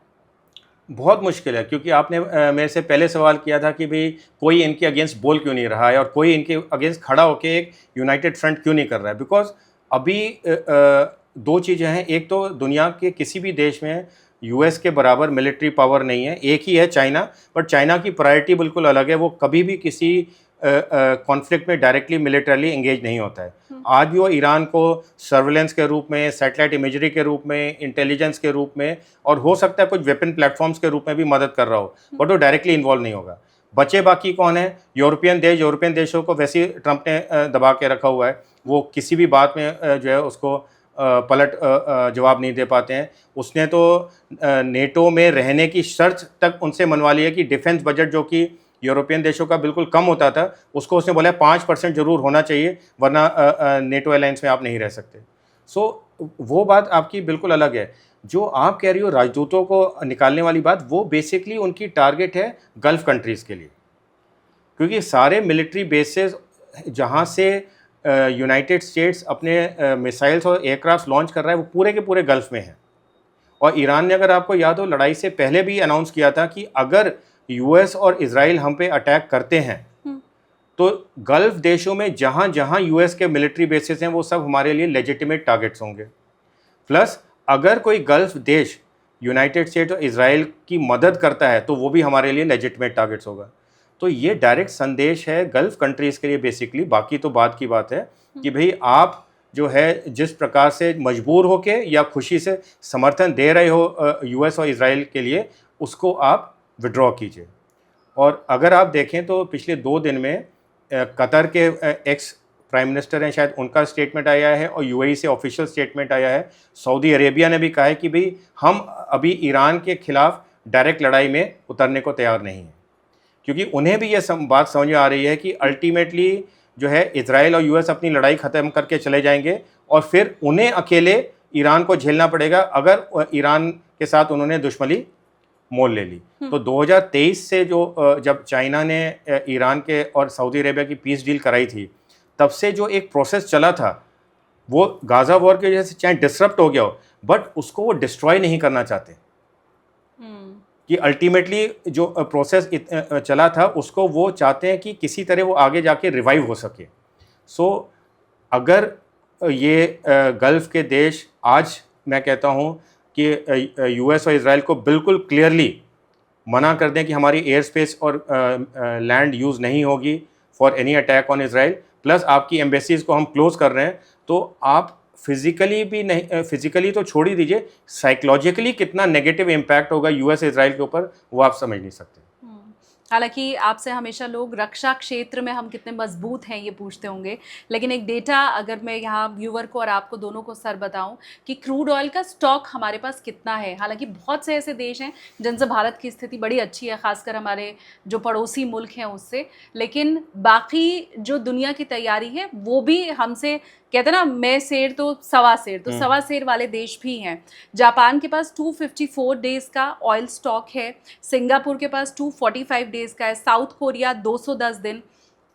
[SPEAKER 2] बहुत मुश्किल है, क्योंकि आपने मेरे से पहले सवाल किया था कि भाई कोई इनके अगेंस्ट बोल क्यों नहीं रहा है और कोई इनके अगेंस्ट खड़ा होकर एक यूनाइटेड फ्रंट क्यों नहीं कर रहा है। बिकॉज अभी 2 चीज़ें हैं। एक तो दुनिया के किसी भी देश में US के बराबर मिलिट्री पावर नहीं है, एक ही है चाइना, बट चाइना की प्रायोरिटी बिल्कुल अलग है। वो कभी भी किसी कॉन्फ्लिक्ट में डायरेक्टली मिलिटरली एंगेज नहीं होता है। आज भी वो ईरान को सर्वेलेंस के रूप में, सैटेलाइट इमेजरी के रूप में, इंटेलिजेंस के रूप में, और हो सकता है कुछ वेपन प्लेटफॉर्म्स के रूप में भी मदद कर रहा हो, बट वो डायरेक्टली इन्वॉल्व नहीं होगा। बचे बाकी कौन है? यूरोपियन देश। यूरोपियन देशों को वैसे ही ट्रंप ने दबा के रखा हुआ है, वो किसी भी बात में जो है उसको पलट जवाब नहीं दे पाते हैं। उसने तो नेटो में रहने की शर्त तक उनसे मनवा ली है कि डिफेंस बजट जो कि यूरोपियन देशों का बिल्कुल कम होता था, उसको उसने बोला 5% ज़रूर होना चाहिए, वरना नेटो अलायंस में आप नहीं रह सकते। सो वो बात आपकी बिल्कुल अलग है। जो आप कह रही हो राजदूतों को निकालने वाली बात, वो बेसिकली उनकी टारगेट है गल्फ़ कंट्रीज़ के लिए, क्योंकि सारे मिलिट्री बेसेस जहाँ से यूनाइटेड स्टेट्स अपने मिसाइल्स और एयरक्राफ्ट लॉन्च कर रहा है वो पूरे के पूरे गल्फ़ में हैं। और ईरान ने, अगर आपको याद हो, लड़ाई से पहले भी अनाउंस किया था कि अगर यूएस और इजराइल हम पे अटैक करते हैं तो गल्फ देशों में जहाँ जहाँ यूएस के मिलिट्री बेसिस हैं वो सब हमारे लिए लेजिटिमेट टारगेट्स होंगे। प्लस अगर कोई गल्फ देश यूनाइटेड स्टेट्स और इजराइल की मदद करता है तो वो भी हमारे लिए लेजिटिमेट टारगेट्स होगा। तो ये डायरेक्ट संदेश है गल्फ कंट्रीज़ के लिए बेसिकली। बाकी तो बात की बात है कि भाई आप जो है जिस प्रकार से मजबूर होके या खुशी से समर्थन दे रहे हो यूएस और इजराइल के लिए, उसको आप विड्रॉ कीजिए। और अगर आप देखें तो पिछले 2 दिन में कतर के एक्स प्राइम मिनिस्टर हैं, शायद उनका स्टेटमेंट आया है, और यूएई से ऑफिशियल स्टेटमेंट आया है। सऊदी अरेबिया ने भी कहा है कि भाई हम अभी ईरान के खिलाफ डायरेक्ट लड़ाई में उतरने को तैयार नहीं हैं, क्योंकि उन्हें भी ये बात समझ में आ रही है कि अल्टीमेटली जो है इजराइल और यूएस अपनी लड़ाई ख़त्म करके चले जाएंगे और फिर उन्हें अकेले ईरान को झेलना पड़ेगा अगर ईरान के साथ उन्होंने दुश्मनी मोल ले ली। तो 2023 से जो जब चाइना ने ईरान के और सऊदी अरेबिया की पीस डील कराई थी, तब से जो एक प्रोसेस चला था वो गाज़ा वॉर की वजह से चाहे डिसरप्ट हो गया हो, बट उसको वो डिस्ट्रॉय नहीं करना चाहते कि अल्टीमेटली जो प्रोसेस चला था उसको वो चाहते हैं कि किसी तरह वो आगे जाके रिवाइव हो सके। सो अगर ये गल्फ़ के देश, आज मैं कहता हूँ कि यूएस और इजराइल को बिल्कुल क्लियरली मना कर दें कि हमारी एयर स्पेस और लैंड यूज़ नहीं होगी for any attack on Israel, plus आपकी एम्बेसीज़ को हम क्लोज़ कर रहे हैं, तो आप फिज़िकली भी नहीं, फिज़िकली तो छोड़ ही दीजिए, साइकोलॉजिकली कितना नेगेटिव इम्पैक्ट होगा यूएस इजराइल के ऊपर वो आप समझ नहीं सकते।
[SPEAKER 1] हालांकि आपसे हमेशा लोग रक्षा क्षेत्र में हम कितने मजबूत हैं ये पूछते होंगे, लेकिन एक डेटा अगर मैं यहाँ व्यूअर को और आपको दोनों को सर बताऊं कि क्रूड ऑयल का स्टॉक हमारे पास कितना है। हालांकि बहुत से ऐसे देश हैं जिनसे भारत की स्थिति बड़ी अच्छी है, खासकर हमारे जो पड़ोसी मुल्क हैं उससे, लेकिन बाकी जो दुनिया की तैयारी है वो भी हमसे, कहते हैं ना, मैं शेर तो सवा शेर, तो सवा शेर वाले देश भी हैं। जापान के पास 254 डेज़ का ऑयल स्टॉक है, सिंगापुर के पास 245 डेज़ का है, साउथ कोरिया 210 दिन,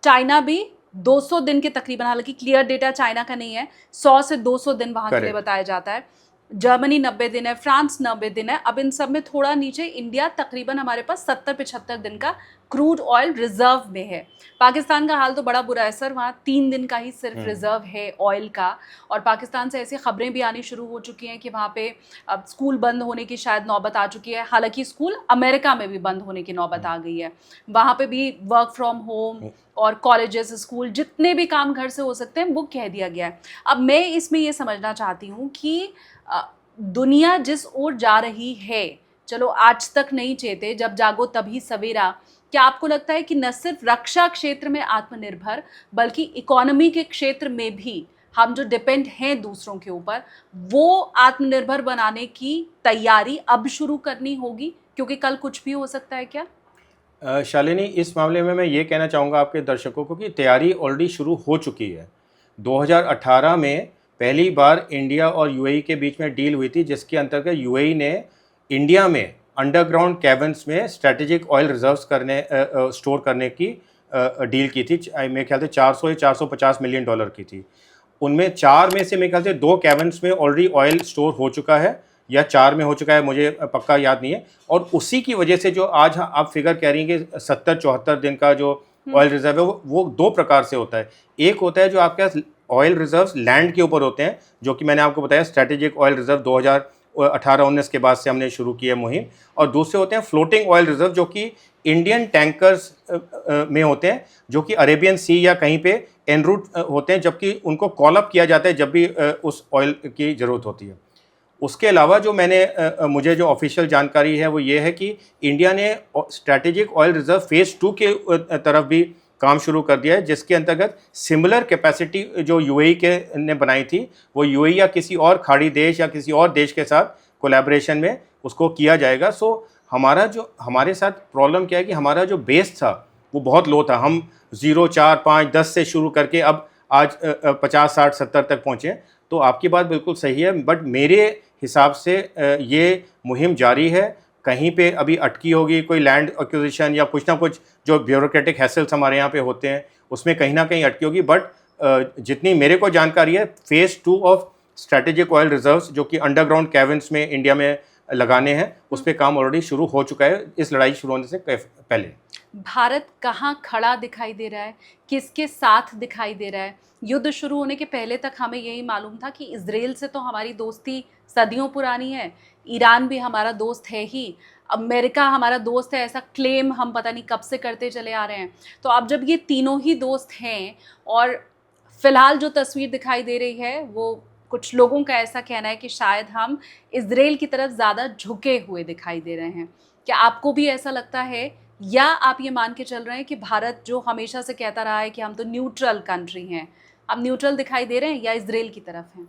[SPEAKER 1] चाइना भी 200 दिन के तकरीबन, हालांकि क्लियर डेटा चाइना का नहीं है, 100 से 200 दिन वहाँ के लिए बताया जाता है। जर्मनी 90 दिन है, फ्रांस 90 दिन है। अब इन सब में थोड़ा नीचे इंडिया तकरीबन हमारे पास 70-75 दिन का क्रूड ऑयल रिजर्व में है। पाकिस्तान का हाल तो बड़ा बुरा है सर, वहाँ 3 दिन का ही सिर्फ रिजर्व है ऑयल का। और पाकिस्तान से ऐसी खबरें भी आनी शुरू हो चुकी हैं कि वहाँ पे अब स्कूल बंद होने की शायद नौबत आ चुकी है। हालांकि स्कूल अमेरिका में भी बंद होने की नौबत आ गई है, वहाँ पे भी वर्क फ्रॉम होम और कॉलेजेस, स्कूल, जितने भी काम घर से हो सकते हैं वो कह दिया गया है। अब मैं इसमें ये समझना चाहती हूँ कि दुनिया जिस ओर जा रही है, चलो आज तक नहीं चेते, जब जागो तभी सवेरा, क्या आपको लगता है कि न सिर्फ रक्षा क्षेत्र में आत्मनिर्भर बल्कि इकोनॉमी के क्षेत्र में भी हम जो डिपेंड हैं दूसरों के ऊपर, वो आत्मनिर्भर बनाने की तैयारी अब शुरू करनी होगी, क्योंकि कल कुछ भी हो सकता है? क्या
[SPEAKER 2] शालिनी, इस मामले में मैं ये कहना चाहूँगा आपके दर्शकों को कि तैयारी ऑलरेडी शुरू हो चुकी है। 2018 में पहली बार इंडिया और यूएई के बीच में डील हुई थी, जिसके अंतर्गत यूएई ने इंडिया में अंडरग्राउंड कैबिन्स में स्ट्रेटेजिक ऑयल रिजर्व्स स्टोर करने की डील की थी। मेरे ख्याल से 400 या 450 मिलियन डॉलर की थी। उनमें 4 में से मेरे ख्याल से 2 कैबिन्स में ऑलरेडी ऑयल स्टोर हो चुका है, या 4 में हो चुका है, मुझे पक्का याद नहीं है। और उसी की वजह से जो आज आप फिगर कह रही हैं कि 70-74 दिन का जो ऑयल रिजर्व है वो 2 प्रकार से होता है। एक होता है जो आपके पास ऑयल रिजर्व्स लैंड के ऊपर होते हैं, जो कि मैंने आपको बताया स्ट्रेटेजिक ऑयल रिजर्व 2018-19 के बाद से हमने शुरू की है मुहिम। और दूसरे होते हैं फ्लोटिंग ऑयल रिजर्व, जो कि इंडियन टैंकर्स में होते हैं, जो कि अरेबियन सी या कहीं पे एन रूट होते हैं, जबकि उनको कॉल अप किया जाता है जब भी उस ऑयल की ज़रूरत होती है। उसके अलावा जो मुझे जो ऑफिशियल जानकारी है वो ये है कि इंडिया ने स्ट्रेटेजिक ऑयल रिजर्व फेज़ 2 के तरफ भी काम शुरू कर दिया है, जिसके अंतर्गत सिमिलर कैपेसिटी जो यूएई के ने बनाई थी, वो यूएई या किसी और खाड़ी देश या किसी और देश के साथ कोलैबोरेशन में उसको किया जाएगा। सो हमारे साथ प्रॉब्लम क्या है कि हमारा जो बेस था वो बहुत लो था। हम 0, 4, 5, 10 से शुरू करके अब आज 50, 60, 70 तक पहुँचे। तो आपकी बात बिल्कुल सही है, बट मेरे हिसाब से ये मुहिम जारी है। कहीं पे अभी अटकी होगी कोई लैंड एक्विजिशन या कुछ ना कुछ जो ब्यूरोक्रेटिक हैसल्स हमारे यहाँ पे होते हैं, उसमें कहीं ना कहीं अटकी होगी। बट जितनी मेरे को जानकारी है, phase 2 of strategic oil reserves जो कि अंडरग्राउंड कैविन्स में इंडिया में लगाने हैं, उस पर काम ऑलरेडी शुरू हो चुका है इस लड़ाई शुरू होने से पहले।
[SPEAKER 1] भारत कहाँ खड़ा दिखाई दे रहा है, किसके साथ दिखाई दे रहा है? युद्ध शुरू होने के पहले तक हमें यही मालूम था कि इजराइल से तो हमारी दोस्ती सदियों पुरानी है, ईरान भी हमारा दोस्त है ही, अमेरिका हमारा दोस्त है, ऐसा क्लेम हम पता नहीं कब से करते चले आ रहे हैं। तो अब जब ये तीनों ही दोस्त हैं और फिलहाल जो तस्वीर दिखाई दे रही है वो कुछ लोगों का ऐसा कहना है कि शायद हम इजराइल की तरफ ज़्यादा झुके हुए दिखाई दे रहे हैं। क्या आपको भी ऐसा लगता है, या आप ये मान के चल रहे हैं कि भारत जो हमेशा से कहता रहा है कि हम तो न्यूट्रल कंट्री हैं, अब न्यूट्रल दिखाई दे रहे हैं या इजराइल की तरफ हैं?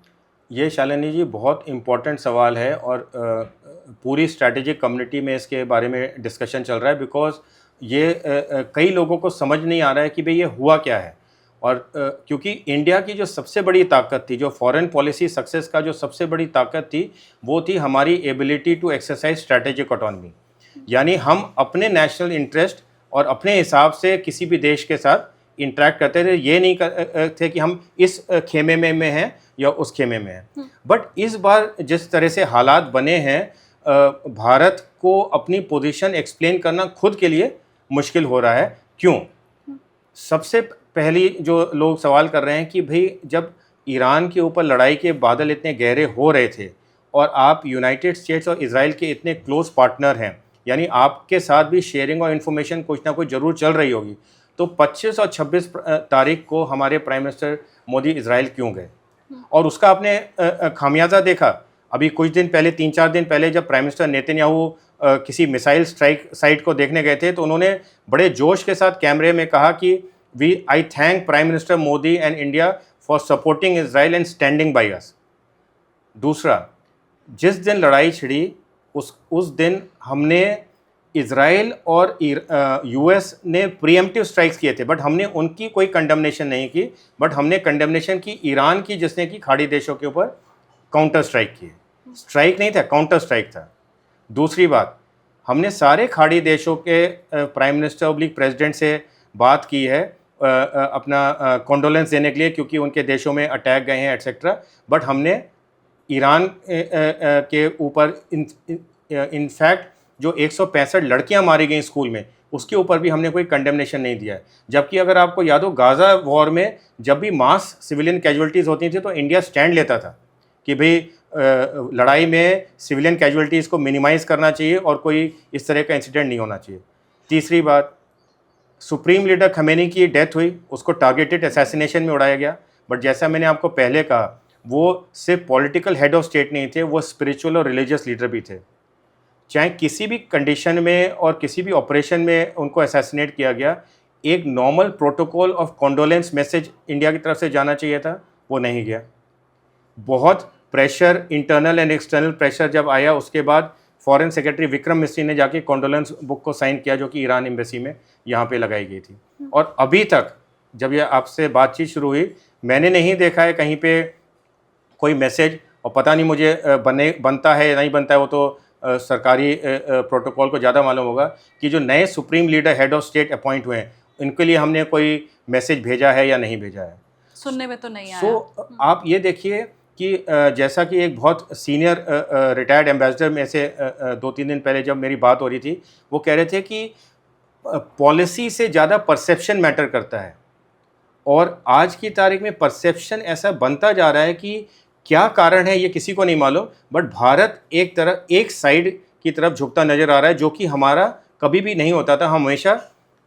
[SPEAKER 2] ये शालिनी जी बहुत इम्पोर्टेंट सवाल है और पूरी स्ट्रैटेजिक कम्युनिटी में इसके बारे में डिस्कशन चल रहा है। बिकॉज ये कई लोगों को समझ नहीं आ रहा है कि भाई ये हुआ क्या है। और क्योंकि इंडिया की जो सबसे बड़ी ताकत थी, जो फॉरेन पॉलिसी सक्सेस का जो सबसे बड़ी ताकत थी, वो थी हमारी ability to exercise strategic autonomy. यानी हम अपने नेशनल इंटरेस्ट और अपने हिसाब से किसी भी देश के साथ इंटरेक्ट करते थे। ये नहीं थे कि हम इस खेमे में हैं या उस खेमे में हैं। बट इस बार जिस तरह से हालात बने हैं, भारत को अपनी पोजीशन एक्सप्लेन करना खुद के लिए मुश्किल हो रहा है। क्यों? सबसे पहली जो लोग सवाल कर रहे हैं कि भाई जब ईरान के ऊपर लड़ाई के बादल इतने गहरे हो रहे थे और आप यूनाइटेड स्टेट्स और इजराइल के इतने क्लोज पार्टनर हैं, यानी आपके साथ भी शेयरिंग और इन्फॉर्मेशन कुछ ना कुछ ज़रूर चल रही होगी, तो 25 और 26 तारीख को हमारे प्राइम मिनिस्टर मोदी इजराइल क्यों गए? और उसका आपने खामियाजा देखा। अभी कुछ दिन पहले, 3-4 दिन पहले, जब प्राइम मिनिस्टर नेतन्याहू किसी मिसाइल स्ट्राइक साइट को देखने गए थे, तो उन्होंने बड़े जोश के साथ कैमरे में कहा कि आई thank prime minister Modi and India for supporting Israel and standing by us. दूसरा, जिस दिन लड़ाई छिड़ी उस दिन हमने इजराइल और यूएस ने प्रीएम्प्टिव स्ट्राइक्स किए थे, बट हमने उनकी कोई कंडेमनेशन नहीं की। बट हमने कंडेमनेशन की ईरान की, जिसने कि खाड़ी देशों के ऊपर काउंटर स्ट्राइक किए। स्ट्राइक नहीं था, काउंटर स्ट्राइक था। दूसरी बात, हमने सारे खाड़ी देशों के प्राइम मिनिस्टर ऑब्लिक प्रेसिडेंट से बात की है अपना कॉन्डोलेंस देने के लिए, क्योंकि उनके देशों में अटैक गए हैं एट्सेट्रा। बट हमने ईरान के ऊपर इनफैक्ट जो 165 लड़कियां मारी गई स्कूल में, उसके ऊपर भी हमने कोई कंडेमनेशन नहीं दिया है। जबकि अगर आपको याद हो, गाज़ा वॉर में जब भी मास सिविलियन कैजुअलिटीज़ होती थी तो इंडिया स्टैंड लेता था कि भाई लड़ाई में सिविलियन कैजुअलिटीज़ को मिनिमाइज़ करना चाहिए और कोई इस तरह का इंसिडेंट नहीं होना चाहिए। तीसरी बात, सुप्रीम लीडर खमेनी की डेथ हुई, उसको टारगेटेड असैसिनेशन में उड़ाया गया। बट जैसा मैंने आपको पहले कहा, वो सिर्फ पॉलिटिकल हेड ऑफ स्टेट नहीं थे, वो स्पिरिचुअल और रिलीजियस लीडर भी थे। चाहे किसी भी कंडीशन में और किसी भी ऑपरेशन में उनको असैसिनेट किया गया, एक normal protocol of condolence message India की तरफ से जाना चाहिए था, वो नहीं गया। बहुत pressure, internal and external pressure जब आया, उसके बाद फॉरेन सेक्रेटरी विक्रम मिस्री ने जाके कॉन्डोलेंस बुक को साइन किया, जो कि ईरान एम्बेसी में यहाँ पे लगाई गई थी। और अभी तक जब ये आपसे बातचीत शुरू हुई, मैंने नहीं देखा है कहीं पे कोई मैसेज। और पता नहीं मुझे बनता है या नहीं बनता है, वो तो सरकारी प्रोटोकॉल को ज़्यादा मालूम होगा, कि जो नए supreme leader head of state appoint हुए हैं, इनके लिए हमने कोई मैसेज भेजा है या नहीं भेजा है।
[SPEAKER 1] सुनने में तो नहीं आया।
[SPEAKER 2] सो आप ये देखिए कि जैसा कि एक बहुत सीनियर रिटायर्ड एम्बेसडर में से 2-3 दिन पहले जब मेरी बात हो रही थी, वो कह रहे थे कि पॉलिसी से ज़्यादा परसेप्शन मैटर करता है। और आज की तारीख में परसेप्शन ऐसा बनता जा रहा है कि क्या कारण है ये किसी को नहीं मालूम, बट भारत एक साइड की तरफ झुकता नज़र आ रहा है, जो कि हमारा कभी भी नहीं होता था। हम हमेशा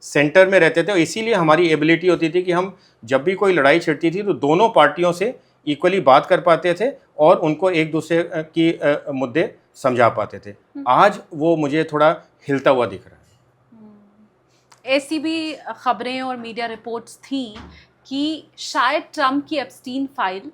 [SPEAKER 2] सेंटर में रहते थे और इसीलिए हमारी एबिलिटी होती थी कि हम जब भी कोई लड़ाई छिड़ती थी तो दोनों पार्टियों से इक्वली बात कर पाते थे और उनको एक दूसरे की मुद्दे समझा पाते थे। आज वो मुझे थोड़ा हिलता हुआ दिख रहा है।
[SPEAKER 1] ऐसी भी खबरें और मीडिया रिपोर्ट्स थी कि शायद ट्रम्प की एप्स्टीन फाइल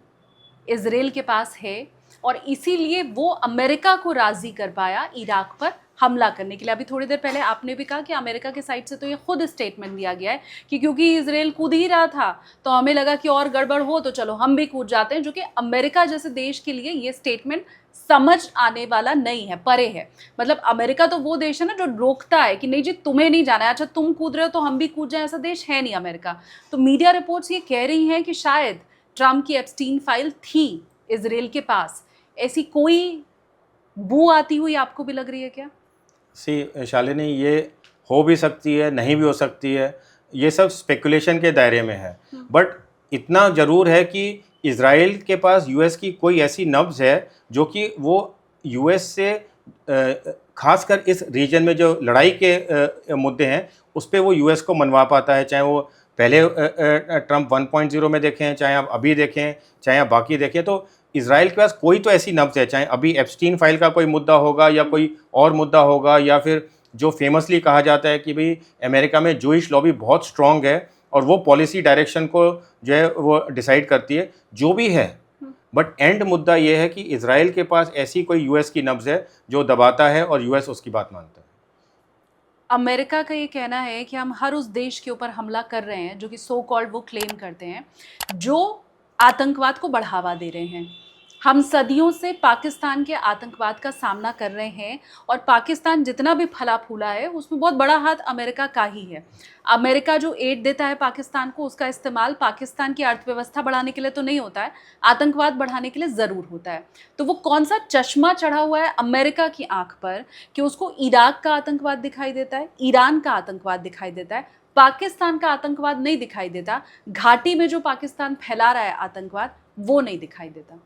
[SPEAKER 1] इजराइल के पास है और इसीलिए वो अमेरिका को राजी कर पाया इराक पर हमला करने के लिए। अभी थोड़ी देर पहले आपने भी कहा कि अमेरिका के साइड से तो ये खुद स्टेटमेंट दिया गया है कि क्योंकि इजराइल कूद ही रहा था तो हमें लगा कि और गड़बड़ हो तो चलो हम भी कूद जाते हैं, जो कि अमेरिका जैसे देश के लिए ये स्टेटमेंट समझ आने वाला नहीं है, परे है। मतलब अमेरिका तो वो देश है ना जो रोकता है कि नहीं जी तुम्हें नहीं जाना है, अच्छा तुम कूद रहे हो तो हम भी कूद जाए, ऐसा देश है नहीं अमेरिका। तो मीडिया रिपोर्ट्स ये कह रही हैं कि शायद ट्रम्प की एप्स्टीन फाइल थी इजराइल के पास। ऐसी कोई बू आती हुई आपको भी लग रही है क्या?
[SPEAKER 2] शालिनी, ये हो भी सकती है, नहीं भी हो सकती है, ये सब स्पेकुलेशन के दायरे में है। बट इतना ज़रूर है कि इज़राइल के पास यूएस की कोई ऐसी नब्ज़ है जो कि वो यूएस से खासकर इस रीजन में जो लड़ाई के मुद्दे हैं उस पर वो यूएस को मनवा पाता है। चाहे वो पहले ट्रम्प 1.0 में देखें, चाहे आप अभी देखें, चाहे आप बाकी देखें, तो इज़राइल के पास कोई तो ऐसी नब्ज़ है, चाहे अभी एप्स्टीन फाइल का कोई मुद्दा होगा या कोई और मुद्दा होगा, या फिर जो फेमसली कहा जाता है कि भाई अमेरिका में जूइश लॉबी बहुत स्ट्रॉन्ग है और वो पॉलिसी डायरेक्शन को जो है वो डिसाइड करती है, जो भी है। बट एंड मुद्दा ये है कि इज़राइल के पास ऐसी कोई यूएस की नब्ज़ है जो दबाता है और यूएस उसकी बात मानता है।
[SPEAKER 1] अमेरिका का ये कहना है कि हम हर उस देश के ऊपर हमला कर रहे हैं जो कि सो कॉल्ड वो क्लेम करते हैं जो आतंकवाद को बढ़ावा दे रहे हैं। हम सदियों से पाकिस्तान के आतंकवाद का सामना कर रहे हैं और पाकिस्तान जितना भी फला फूला है उसमें बहुत बड़ा हाथ अमेरिका का ही है। अमेरिका जो एड देता है पाकिस्तान को, उसका इस्तेमाल पाकिस्तान की अर्थव्यवस्था बढ़ाने के लिए तो नहीं होता है, आतंकवाद बढ़ाने के लिए ज़रूर होता है। तो वो कौन सा चश्मा चढ़ा हुआ है अमेरिका की आंख पर कि उसको इराक का आतंकवाद दिखाई देता है, ईरान का आतंकवाद दिखाई देता है, पाकिस्तान का आतंकवाद नहीं दिखाई देता, घाटी में जो पाकिस्तान फैला रहा है आतंकवाद वो नहीं दिखाई देता।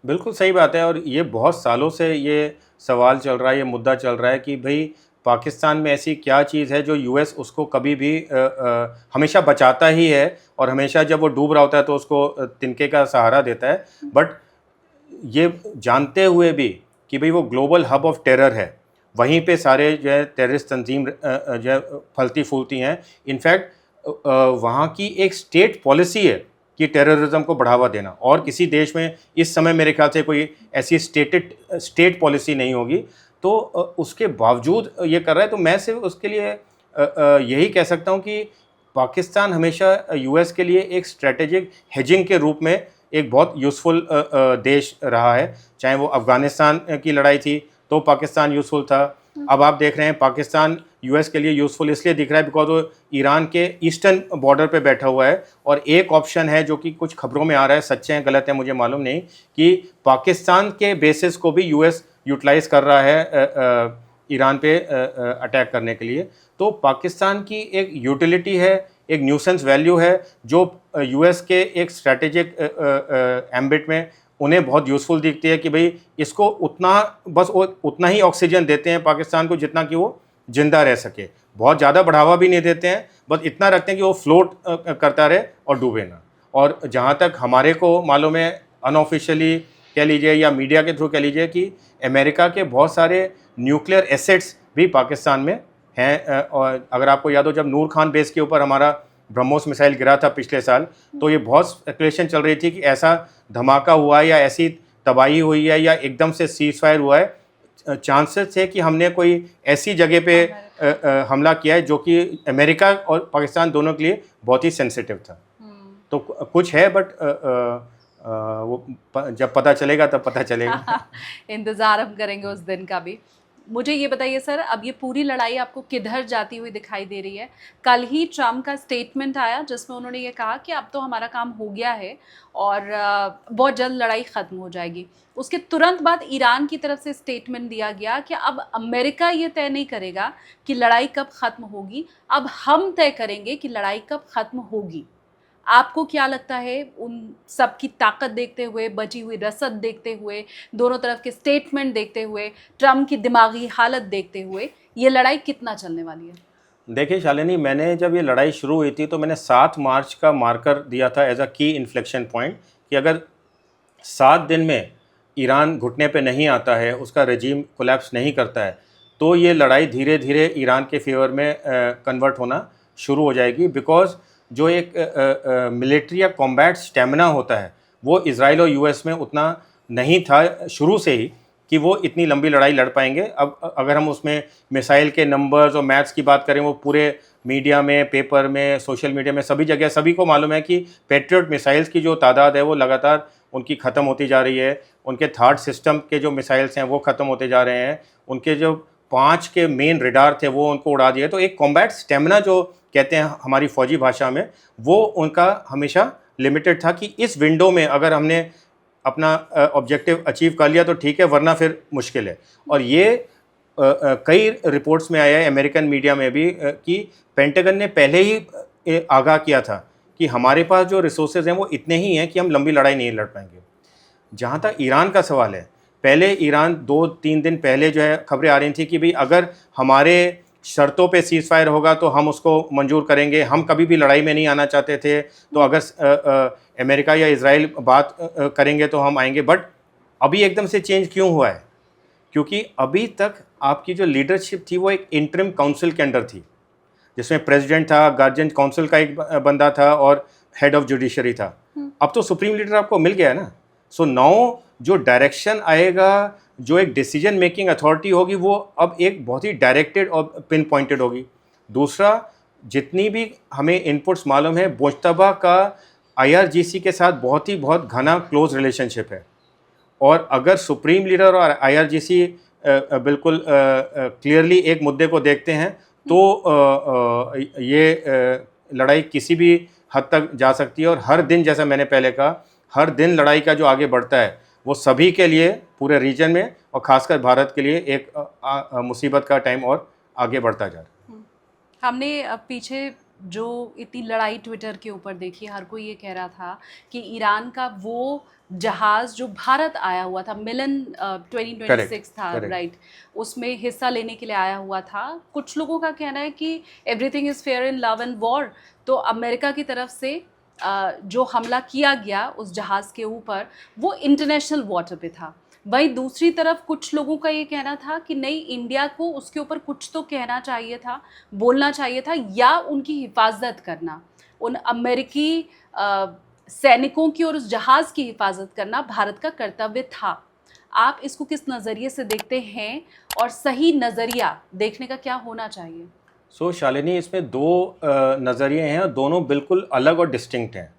[SPEAKER 2] बिल्कुल सही बात है। और ये बहुत सालों से ये सवाल चल रहा है, ये मुद्दा चल रहा है कि भाई पाकिस्तान में ऐसी क्या चीज़ है जो यूएस उसको कभी भी हमेशा बचाता ही है, और हमेशा जब वो डूब रहा होता है तो उसको तिनके का सहारा देता है। बट ये जानते हुए भी कि भाई वो ग्लोबल हब ऑफ टेरर है, वहीं पे सारे जो है टेररिस्ट तंजीम जो है फलती फूलती हैं। इनफैक्ट वहाँ की एक स्टेट पॉलिसी है कि टेररिज्म को बढ़ावा देना, और किसी देश में इस समय मेरे ख्याल से कोई ऐसी स्टेट पॉलिसी नहीं होगी। तो उसके बावजूद ये कर रहा है। तो मैं सिर्फ उसके लिए यही कह सकता हूँ कि पाकिस्तान हमेशा यूएस के लिए एक स्ट्रेटेजिक हेजिंग के रूप में एक बहुत यूज़फुल देश रहा है। चाहे वो अफ़गानिस्तान की लड़ाई थी तो पाकिस्तान यूज़फुल था। अब आप देख रहे हैं पाकिस्तान यूएस के लिए यूज़फुल इसलिए दिख रहा है बिकॉज वो ईरान के ईस्टर्न बॉर्डर पे बैठा हुआ है। और एक ऑप्शन है जो कि कुछ खबरों में आ रहा है, सच्चे हैं गलत है मुझे मालूम नहीं, कि पाकिस्तान के बेसिस को भी यूएस यूटिलाइज़ कर रहा है ईरान पे अटैक करने के लिए। तो पाकिस्तान की एक यूटिलिटी है, एक न्यूसेंस वैल्यू है जो यूएस के एक स्ट्रैटेजिक एम्बिट में उन्हें बहुत यूज़फुल दिखती है कि भाई इसको उतना ही ऑक्सीजन देते हैं पाकिस्तान को जितना कि वो जिंदा रह सके। बहुत ज़्यादा बढ़ावा भी नहीं देते हैं, बस इतना रखते हैं कि वो फ्लोट करता रहे और डूबे ना। और जहाँ तक हमारे को मालूम है, अनऑफिशियली कह लीजिए या मीडिया के थ्रू कह लीजिए, कि अमेरिका के बहुत सारे न्यूक्लियर एसेट्स भी पाकिस्तान में हैं। और अगर आपको याद हो, जब नूर खान बेस के ऊपर हमारा ब्रह्मोस मिसाइल गिरा था पिछले साल, तो ये बहुत स्पेकुलेशन चल रही थी कि ऐसा धमाका हुआ है या ऐसी तबाही हुई है या एकदम से सीज फायर हुआ है। चांसेस थे कि हमने कोई ऐसी जगह पे हमला किया है जो कि अमेरिका और पाकिस्तान दोनों के लिए बहुत ही सेंसिटिव था। तो कुछ है, बट वो जब पता चलेगा तब पता चलेगा।
[SPEAKER 1] इंतज़ार हम करेंगे उस दिन का भी। मुझे ये बताइए सर, अब ये पूरी लड़ाई आपको किधर जाती हुई दिखाई दे रही है? कल ही ट्रम्प का स्टेटमेंट आया जिसमें उन्होंने ये कहा कि अब तो हमारा काम हो गया है और बहुत जल्द लड़ाई ख़त्म हो जाएगी। उसके तुरंत बाद ईरान की तरफ से स्टेटमेंट दिया गया कि अब अमेरिका ये तय नहीं करेगा कि लड़ाई कब ख़त्म होगी, अब हम तय करेंगे कि लड़ाई कब ख़त्म होगी। आपको क्या लगता है, उन सब की ताकत देखते हुए, बची हुई रसद देखते हुए, दोनों तरफ के स्टेटमेंट देखते हुए, ट्रम्प की दिमागी हालत देखते हुए, ये लड़ाई कितना चलने वाली है?
[SPEAKER 2] देखिए शालिनी, मैंने जब ये लड़ाई शुरू हुई थी तो मैंने 7 मार्च का मार्कर दिया था एज अ की इन्फ्लेक्शन पॉइंट, कि अगर 7 दिन में ईरान घुटने पे नहीं आता है, उसका रजीम कोलैप्स नहीं करता है, तो ये लड़ाई धीरे धीरे ईरान के फेवर में कन्वर्ट होना शुरू हो जाएगी। बिकॉज जो एक मिलिट्री या कॉम्बैट स्टेमिना होता है वो इज़राइल और यूएस में उतना नहीं था शुरू से ही कि वो इतनी लंबी लड़ाई लड़ पाएंगे। अब अगर हम उसमें मिसाइल के नंबर्स और मैथ्स की बात करें, वो पूरे मीडिया में, पेपर में, सोशल मीडिया में, सभी जगह सभी को मालूम है कि पैट्रियट मिसाइल्स की जो तादाद है वो लगातार उनकी ख़त्म होती जा रही है। उनके थर्ड सिस्टम के जो मिसाइल्स हैं वो ख़त्म होते जा रहे हैं। उनके जो 5 के मेन रेडार थे वो उनको उड़ा दिए। तो एक कॉम्बैट स्टेमिना जो कहते हैं हमारी फ़ौजी भाषा में, वो उनका हमेशा लिमिटेड था कि इस विंडो में अगर हमने अपना ऑब्जेक्टिव अचीव कर लिया तो ठीक है, वरना फिर मुश्किल है। और ये कई रिपोर्ट्स में आया है, अमेरिकन मीडिया में भी, कि पेंटागन ने पहले ही आगाह किया था कि हमारे पास जो रिसोर्सेज हैं वो इतने ही हैं कि हम लंबी लड़ाई नहीं लड़ पाएंगे। जहाँ तक ईरान का सवाल है, पहले ईरान 2-3 दिन पहले जो है खबरें आ रही थी कि भाई अगर हमारे शर्तों पे सीज़ फायर होगा तो हम उसको मंजूर करेंगे, हम कभी भी लड़ाई में नहीं आना चाहते थे, तो अगर अमेरिका या इजराइल बात करेंगे तो हम आएंगे। बट अभी एकदम से चेंज क्यों हुआ है? क्योंकि अभी तक आपकी जो लीडरशिप थी वो एक इंटरिम काउंसिल के अंडर थी, जिसमें प्रेसिडेंट था, गार्जियन काउंसिल का एक बंदा था और हेड ऑफ जुडिशरी था। अब तो सुप्रीम लीडर आपको मिल गया है ना। सो नाउ जो डायरेक्शन आएगा, जो एक डिसीजन मेकिंग अथॉरिटी होगी, वो अब एक बहुत ही डायरेक्टेड और पिन पॉइंटेड होगी। दूसरा, जितनी भी हमें इनपुट्स मालूम है, मुश्तबा का IRGC के साथ बहुत घना क्लोज रिलेशनशिप है। और अगर सुप्रीम लीडर और IRGC बिल्कुल क्लियरली एक मुद्दे को देखते हैं तो ये लड़ाई किसी भी हद तक जा सकती है। और हर दिन, जैसा मैंने पहले कहा, हर दिन लड़ाई का जो आगे बढ़ता है वो सभी के लिए, पूरे रीजन में और ख़ासकर भारत के लिए एक मुसीबत का टाइम और आगे बढ़ता जा रहा है।
[SPEAKER 1] हमने पीछे जो इतनी लड़ाई ट्विटर के ऊपर देखी, हर कोई ये कह रहा था कि ईरान का वो जहाज़ जो भारत आया हुआ था, मिलन 2026 था, राइट, उसमें हिस्सा लेने के लिए आया हुआ था। कुछ लोगों का कहना है कि everything is fair in love and war, तो अमेरिका की तरफ से जो हमला किया गया उस जहाज़ के ऊपर, वो इंटरनेशनल वाटर पे था। वहीं दूसरी तरफ कुछ लोगों का ये कहना था कि नहीं, इंडिया को उसके ऊपर कुछ तो कहना चाहिए था, बोलना चाहिए था, या उनकी हिफाजत करना, उन अमेरिकी सैनिकों की और उस जहाज़ की हिफाजत करना भारत का कर्तव्य था। आप इसको किस नज़रिए से देखते हैं और सही नज़रिया देखने का क्या होना चाहिए?
[SPEAKER 2] शालिनी, इसमें 2 नज़रिए हैं और दोनों बिल्कुल अलग और डिस्टिंक्ट हैं।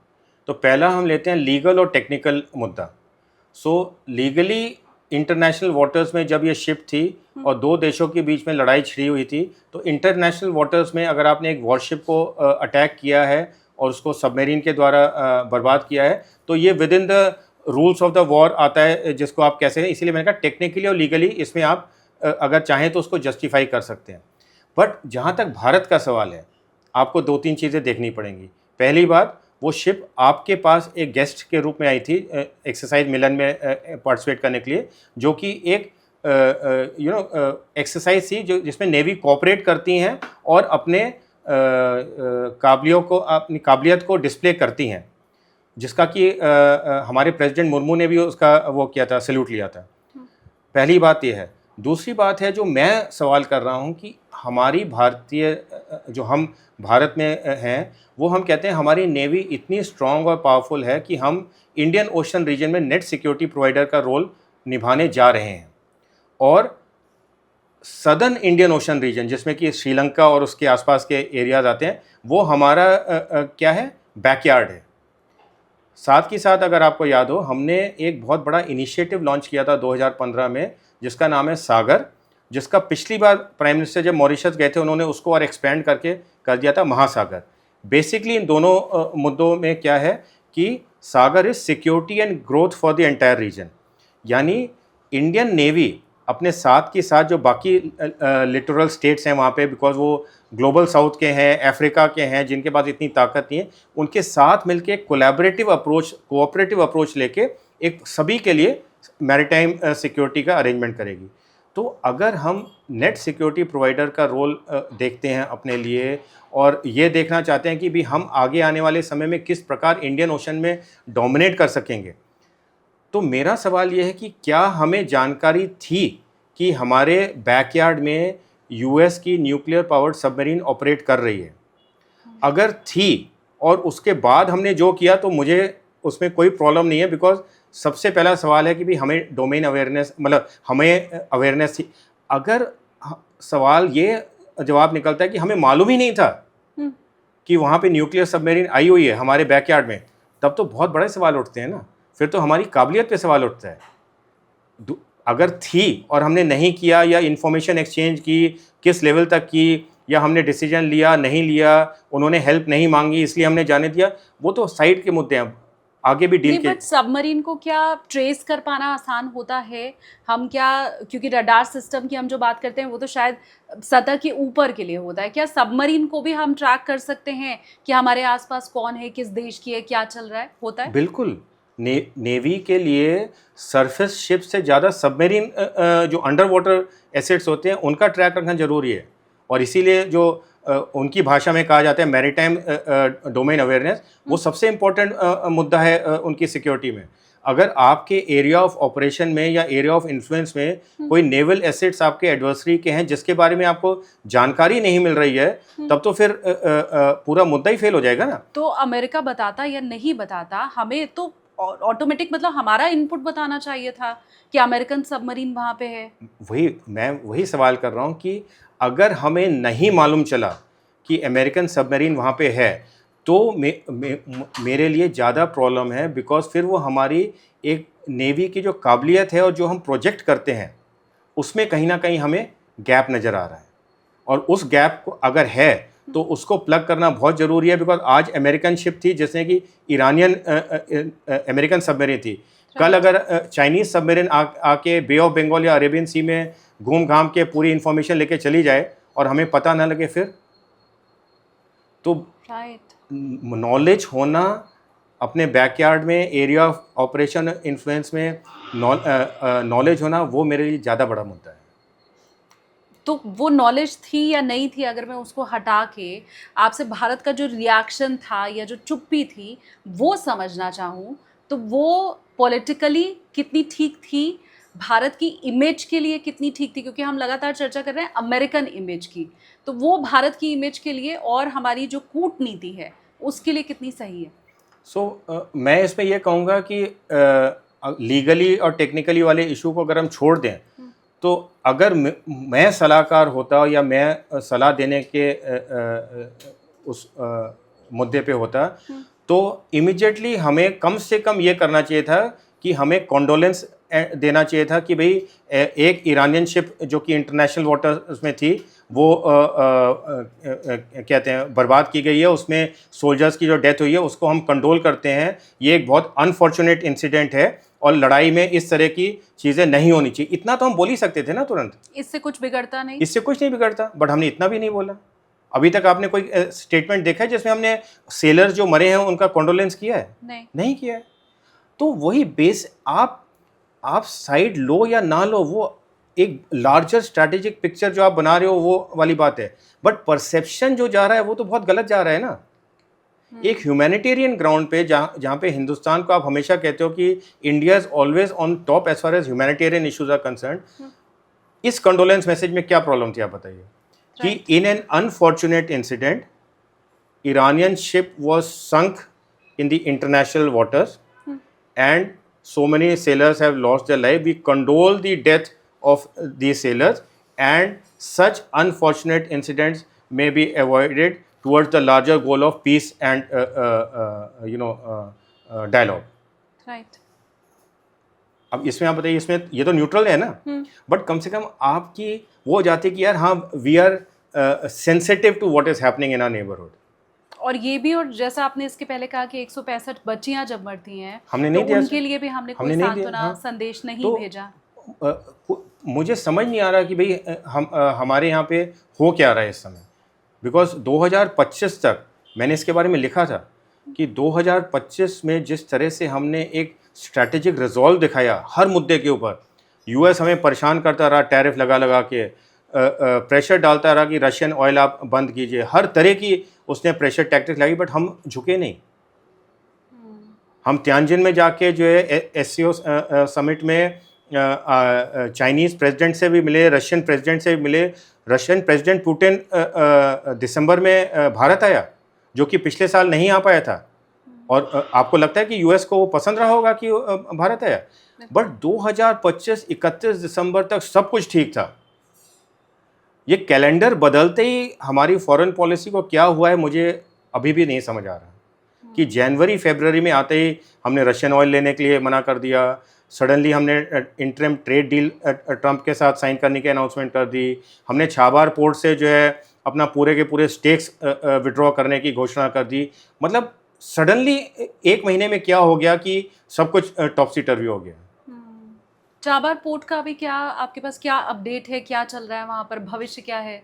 [SPEAKER 2] तो पहला हम लेते हैं लीगल और टेक्निकल मुद्दा। लीगली इंटरनेशनल वाटर्स में जब ये शिप थी और 2 देशों के बीच में लड़ाई छिड़ी हुई थी, तो इंटरनेशनल वाटर्स में अगर आपने एक वॉरशिप को अटैक किया है और उसको सबमरीन के द्वारा बर्बाद किया है, तो ये with in the rules of the war आता है, जिसको आप कैसे हैं। इसीलिए मैंने कहा टेक्निकली और लीगली इसमें आप अगर चाहें तो उसको जस्टिफाई कर सकते हैं। बट जहाँ तक भारत का सवाल है, आपको 2-3 चीज़ें देखनी पड़ेंगी। पहली बात, वो शिप आपके पास एक गेस्ट के रूप में आई थी एक्सरसाइज मिलन में पार्टिसिपेट करने के लिए, जो कि एक एक्सरसाइज थी जो जिसमें नेवी कोऑपरेट करती हैं और अपने अपनी काबिलियत को डिस्प्ले करती हैं, जिसका कि हमारे प्रेसिडेंट मुर्मू ने भी उसका वो किया था, सैल्यूट लिया था। पहली बात ये है। दूसरी बात है जो मैं सवाल कर रहा हूँ कि हमारी भारतीय, जो हम भारत में हैं, वो हम कहते हैं हमारी नेवी इतनी स्ट्रॉन्ग और पावरफुल है कि हम इंडियन ओशन रीजन में नेट सिक्योरिटी प्रोवाइडर का रोल निभाने जा रहे हैं। और सदर्न इंडियन ओशन रीजन, जिसमें कि श्रीलंका और उसके आसपास के एरियाज आते हैं, वो हमारा क्या है, बैकयार्ड है। साथ ही साथ अगर आपको याद हो, हमने एक बहुत बड़ा इनिशिएटिव लॉन्च किया था 2015 में, जिसका नाम है सागर, जिसका पिछली बार प्राइम मिनिस्टर जब मॉरिशस गए थे उन्होंने उसको और एक्सपेंड करके कर दिया था महासागर। बेसिकली इन दोनों मुद्दों में क्या है कि Sagar is security and growth for the entire region. यानी इंडियन नेवी अपने साथ के साथ जो बाकी लिटोरल स्टेट्स हैं वहाँ पे, बिकॉज वो ग्लोबल साउथ के हैं, अफ्रीका के हैं, जिनके पास इतनी ताकत नहीं है, उनके साथ मिलके कोऑपरेटिव अप्रोच लेके एक सभी के लिए मैरीटाइम सिक्योरिटी का अरेंजमेंट करेगी। तो अगर हम नेट सिक्योरिटी प्रोवाइडर का रोल देखते हैं अपने लिए और ये देखना चाहते हैं कि भी हम आगे आने वाले समय में किस प्रकार इंडियन ओशन में डोमिनेट कर सकेंगे, तो मेरा सवाल ये है कि क्या हमें जानकारी थी कि हमारे बैकयार्ड में US की न्यूक्लियर पावर्ड सबमरीन ऑपरेट कर रही है? अगर थी और उसके बाद हमने जो किया, तो मुझे उसमें कोई प्रॉब्लम नहीं है, बिकॉज सबसे पहला सवाल है कि भाई हमें डोमेन अवेयरनेस, मतलब हमें अवेयरनेस थी। अगर सवाल ये जवाब निकलता है कि हमें मालूम ही नहीं था कि वहाँ पे न्यूक्लियर सबमरीन आई हुई है हमारे बैकयार्ड में, तब तो बहुत बड़े सवाल उठते हैं ना। फिर तो हमारी काबिलियत पे सवाल उठता है। अगर थी और हमने नहीं किया, या इंफॉर्मेशन एक्सचेंज की, किस लेवल तक की, या हमने डिसीजन लिया नहीं लिया, उन्होंने हेल्प नहीं मांगी इसलिए हमने जाने दिया, वो तो साइड के मुद्दे हैं, आगे भी डील
[SPEAKER 1] नहीं,
[SPEAKER 2] के।
[SPEAKER 1] बट सबमरीन को क्या ट्रेस कर पाना आसान होता है? हम क्या, क्योंकि रडार सिस्टम की हम जो बात करते हैं वो तो शायद सतह के ऊपर के लिए होता है, क्या सबमरीन को भी हम ट्रैक कर सकते हैं कि हमारे आसपास कौन है, किस देश की है, क्या चल रहा है, होता है?
[SPEAKER 2] बिल्कुल। नेवी के लिए सरफेस शिप से ज़्यादा सबमरीन जो अंडर वाटर एसेट्स होते हैं उनका ट्रैक रखना जरूरी है। और इसीलिए जो उनकी भाषा में कहा जाता है मैरीटाइम डोमेन अवेयरनेस, वो सबसे इम्पोर्टेंट मुद्दा है उनकी सिक्योरिटी में। अगर आपके एरिया ऑफ ऑपरेशन में या एरिया ऑफ इन्फ्लुएंस में कोई नेवल एसेट्स आपके एडवर्सरी के हैं जिसके बारे में आपको जानकारी नहीं मिल रही है, तब तो फिर पूरा मुद्दा ही फेल हो जाएगा ना।
[SPEAKER 1] तो अमेरिका बताता या नहीं बताता, हमें तो ऑटोमेटिक मतलब हमारा इनपुट बताना चाहिए था कि अमेरिकन सबमरीन वहाँ पे है।
[SPEAKER 2] मैं वही सवाल कर रहा हूँ कि अगर हमें नहीं मालूम चला कि अमेरिकन सबमरीन वहाँ पे है, तो मेरे लिए ज़्यादा प्रॉब्लम है, बिकॉज फिर वो हमारी एक नेवी की जो काबिलियत है और जो हम प्रोजेक्ट करते हैं उसमें कहीं ना कहीं हमें गैप नज़र आ रहा है। और उस गैप को अगर है तो उसको प्लग करना बहुत ज़रूरी है, बिकॉज आज अमेरिकन शिप थी जैसे कि ईरानियन अमेरिकन सबमरीन थी, कल अगर चाइनीज़ सबमरीन आके बे ऑफ बंगाल या अरेबियन सी में घूम घाम के पूरी इन्फॉर्मेशन लेके चली जाए और हमें पता ना लगे, फिर तो नॉलेज होना अपने बैकयार्ड में, एरिया ऑफ ऑपरेशन इन्फ्लुएंस में नॉलेज होना, वो मेरे लिए ज़्यादा बड़ा मुद्दा है।
[SPEAKER 1] तो वो नॉलेज थी या नहीं थी, अगर मैं उसको हटा के आपसे भारत का जो रिएक्शन था या जो चुप्पी थी वो समझना चाहूँ, तो वो पॉलिटिकली कितनी ठीक थी, भारत की इमेज के लिए कितनी ठीक थी? क्योंकि हम लगातार चर्चा कर रहे हैं अमेरिकन इमेज की, तो वो भारत की इमेज के लिए और हमारी जो कूटनीति है उसके लिए कितनी सही है?
[SPEAKER 2] मैं इसमें ये कहूँगा कि लीगली और टेक्निकली वाले इशू को अगर हम छोड़ दें, तो अगर मैं सलाहकार होता या मैं सलाह देने के उस मुद्दे पे होता, तो इमिजिएटली हमें कम से कम ये करना चाहिए था कि हमें कॉन्डोलेंस देना चाहिए था कि भाई एक ईरानियन शिप जो कि इंटरनेशनल वाटर्स में थी वो कहते हैं बर्बाद की गई है, उसमें सोल्जर्स की जो डेथ हुई है उसको हम कंडोल करते हैं, ये एक बहुत अनफॉर्चुनेट इंसिडेंट है और लड़ाई में इस तरह की चीज़ें नहीं होनी चाहिए। इतना तो हम बोल ही सकते थे ना तुरंत।
[SPEAKER 1] इससे कुछ बिगड़ता नहीं?
[SPEAKER 2] इससे कुछ नहीं बिगड़ता, बट हमने इतना भी नहीं बोला। अभी तक आपने कोई स्टेटमेंट देखा है जिसमें हमने सेलर्स जो मरे हैं उनका कॉन्डोलेंस किया है? नहीं किया है। तो वही बेस, आप साइड लो या ना लो, वो एक लार्जर स्ट्रैटेजिक पिक्चर जो आप बना रहे हो वो वाली बात है, बट परसेप्शन जो जा रहा है वो तो बहुत गलत जा रहा है ना। एक ह्यूमैनिटेरियन ग्राउंड पे जहाँ पे हिंदुस्तान को आप हमेशा कहते हो कि India is always on top as far as humanitarian issues are concern, इस कंडोलेंस मैसेज में क्या प्रॉब्लम थी आप बताइए? कि in an unfortunate incident Iranian ship was sunk in the international waters and so many sailors have lost their life. We condole the death of these sailors and such unfortunate incidents may be avoided towards the larger goal of peace and dialogue.
[SPEAKER 1] Right.
[SPEAKER 2] अब इसमें आप बताइए, इसमें ये तो neutral है ना, but कम से कम आपकी वो जाती कि यार हाँ we are sensitive to what is happening in our neighbourhood.
[SPEAKER 1] और ये भी, और जैसा आपने इसके पहले कहा कि 165 बच्चियां जब मरती हैं
[SPEAKER 2] हमने नहीं दिया,
[SPEAKER 1] उनके लिए भी हमने कोई सांत्वना संदेश नहीं भेजा।
[SPEAKER 2] मुझे समझ नहीं आ रहा कि भाई हमारे यहाँ पे हो क्या रहा है इस समय, बिकॉज 2025 तक मैंने इसके बारे में लिखा था कि 2025 में जिस तरह से हमने एक स्ट्रैटेजिक रिजॉल्व दिखाया हर मुद्दे के ऊपर, यूएस हमें परेशान करता रहा टैरिफ लगा लगा के, प्रेशर डालता रहा कि रशियन ऑयल आप बंद कीजिए, हर तरह की उसने प्रेशर टैक्टिक्स लगी, बट हम झुके नहीं। हम त्यानजिन में जाके जो है एससीओ समिट में चाइनीज़ प्रेसिडेंट से भी मिले, रशियन प्रेसिडेंट से भी मिले। रशियन प्रेसिडेंट पुतिन दिसंबर में भारत आया, जो कि पिछले साल नहीं आ पाया था। और आपको लगता है कि यूएस को वो पसंद रहा होगा कि भारत है, बट 2025 31 दिसंबर तक सब कुछ ठीक था। ये कैलेंडर बदलते ही हमारी फॉरेन पॉलिसी को क्या हुआ है मुझे अभी भी नहीं समझ आ रहा कि जनवरी फरवरी में आते ही हमने रशियन ऑयल लेने के लिए मना कर दिया, सडनली हमने इंटरिम ट्रेड डील ट्रंप के साथ साइन करने की अनाउंसमेंट कर दी, हमने छाबार पोर्ट से जो है अपना पूरे के पूरे स्टेक्स विड्रॉ करने की घोषणा कर दी। मतलब सडनली एक महीने में क्या हो गया कि सब कुछ टॉपसी टर्वी हो गया।
[SPEAKER 1] चाबार पोर्ट का अभी क्या आपके पास क्या अपडेट है, क्या चल रहा है वहाँ पर, भविष्य क्या है?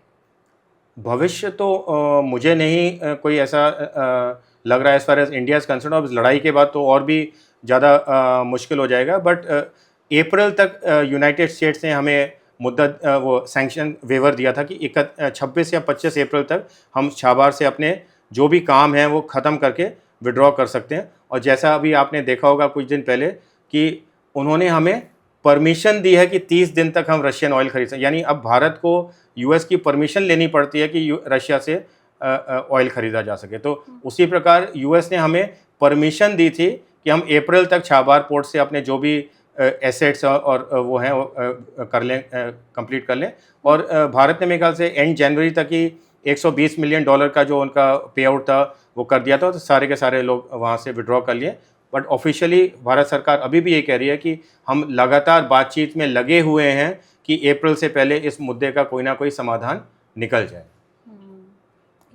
[SPEAKER 2] भविष्य तो मुझे नहीं कोई ऐसा लग रहा है as far as India is concern. अब इस लड़ाई के बाद तो और भी ज़्यादा मुश्किल हो जाएगा, बट अप्रैल तक यूनाइटेड स्टेट्स ने हमें मुद्दत वो सैंक्शन वेवर दिया था कि 26 या 25 अप्रैल तक हम छाबार से अपने जो भी काम हैं वो ख़त्म करके विड्रॉ कर सकते हैं। और जैसा अभी आपने देखा होगा कुछ दिन पहले कि उन्होंने हमें परमिशन दी है कि 30 दिन तक हम रशियन ऑयल खरीद सकते, यानी अब भारत को यूएस की परमिशन लेनी पड़ती है कि रशिया से ऑयल खरीदा जा सके। तो उसी प्रकार यूएस ने हमें परमिशन दी थी कि हम अप्रैल तक छाबार पोर्ट से अपने जो भी एसेट्स और वो हैं कर लें, कंप्लीट कर लें। और भारत ने मेरे ख्याल से एंड जनवरी तक ही $120 मिलियन का जो उनका पे आउट था वो कर दिया था, तो सारे के सारे लोग वहाँ से विड्रॉ कर लिए। बट ऑफिशियली भारत सरकार अभी भी ये कह रही है कि हम लगातार बातचीत में लगे हुए हैं कि अप्रैल से पहले इस मुद्दे का कोई ना कोई समाधान निकल जाए।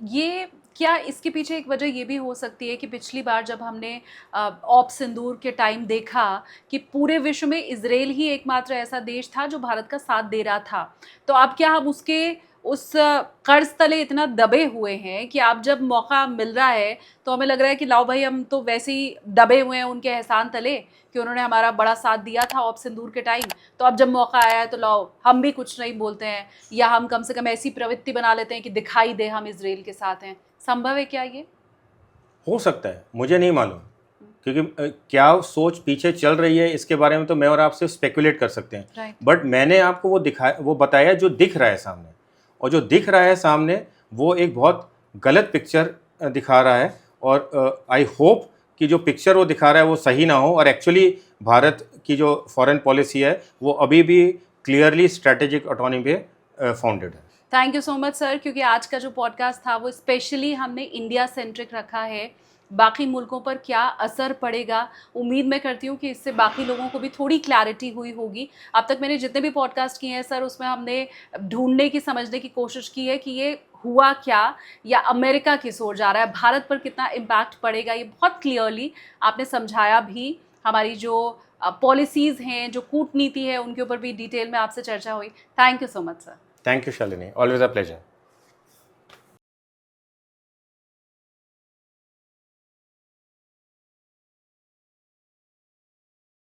[SPEAKER 1] ये क्या इसके पीछे एक वजह ये भी हो सकती है कि पिछली बार जब हमने ऑप सिंदूर के टाइम देखा कि पूरे विश्व में इजराइल ही एकमात्र ऐसा देश था जो भारत का साथ दे रहा था, तो अब क्या हम उसके उस कर्ज तले इतना दबे हुए हैं कि अब जब मौका मिल रहा है तो हमें लग रहा है कि लाओ भाई, हम तो वैसे ही दबे हुए हैं उनके एहसान तले कि उन्होंने हमारा बड़ा साथ दिया था ऑप सिंदूर के टाइम, तो अब जब मौका आया है तो लाओ हम भी कुछ नहीं बोलते हैं, या हम कम से कम ऐसी प्रवृत्ति बना लेते हैं कि दिखाई दे हम इजराइल के साथ हैं। संभव है क्या ये?
[SPEAKER 2] हो सकता है, मुझे नहीं मालूम, क्योंकि क्या सोच पीछे चल रही है इसके बारे में तो मैं और आप सिर्फ स्पेकुलेट कर सकते हैं। बट मैंने आपको वो बताया जो दिख रहा है सामने, और जो दिख रहा है सामने वो एक बहुत गलत पिक्चर दिखा रहा है। और आई होप कि जो पिक्चर वो दिखा रहा है वो सही ना हो, और एक्चुअली भारत की जो फॉरेन पॉलिसी है वो अभी भी क्लियरली स्ट्रेटेजिक ऑटोनॉमी पे फाउंडेड है।
[SPEAKER 1] Thank you so much sir, क्योंकि आज का जो पॉडकास्ट था वो स्पेशली हमने इंडिया सेंट्रिक रखा है। बाकी मुल्कों पर क्या असर पड़ेगा, उम्मीद मैं करती हूँ कि इससे बाकी लोगों को भी थोड़ी क्लैरिटी हुई होगी। अब तक मैंने जितने भी पॉडकास्ट किए हैं सर, उसमें हमने ढूंढने की, समझने की कोशिश की है कि ये हुआ क्या, या अमेरिका किस ओर जा रहा है, भारत पर कितना इम्पैक्ट पड़ेगा, ये बहुत क्लियरली आपने समझाया भी। हमारी जो पॉलिसीज़ हैं, जो कूटनीति है, उनके ऊपर भी डिटेल में आपसे चर्चा हुई। Thank you so much sir.
[SPEAKER 2] Thank you Shalini, always a pleasure.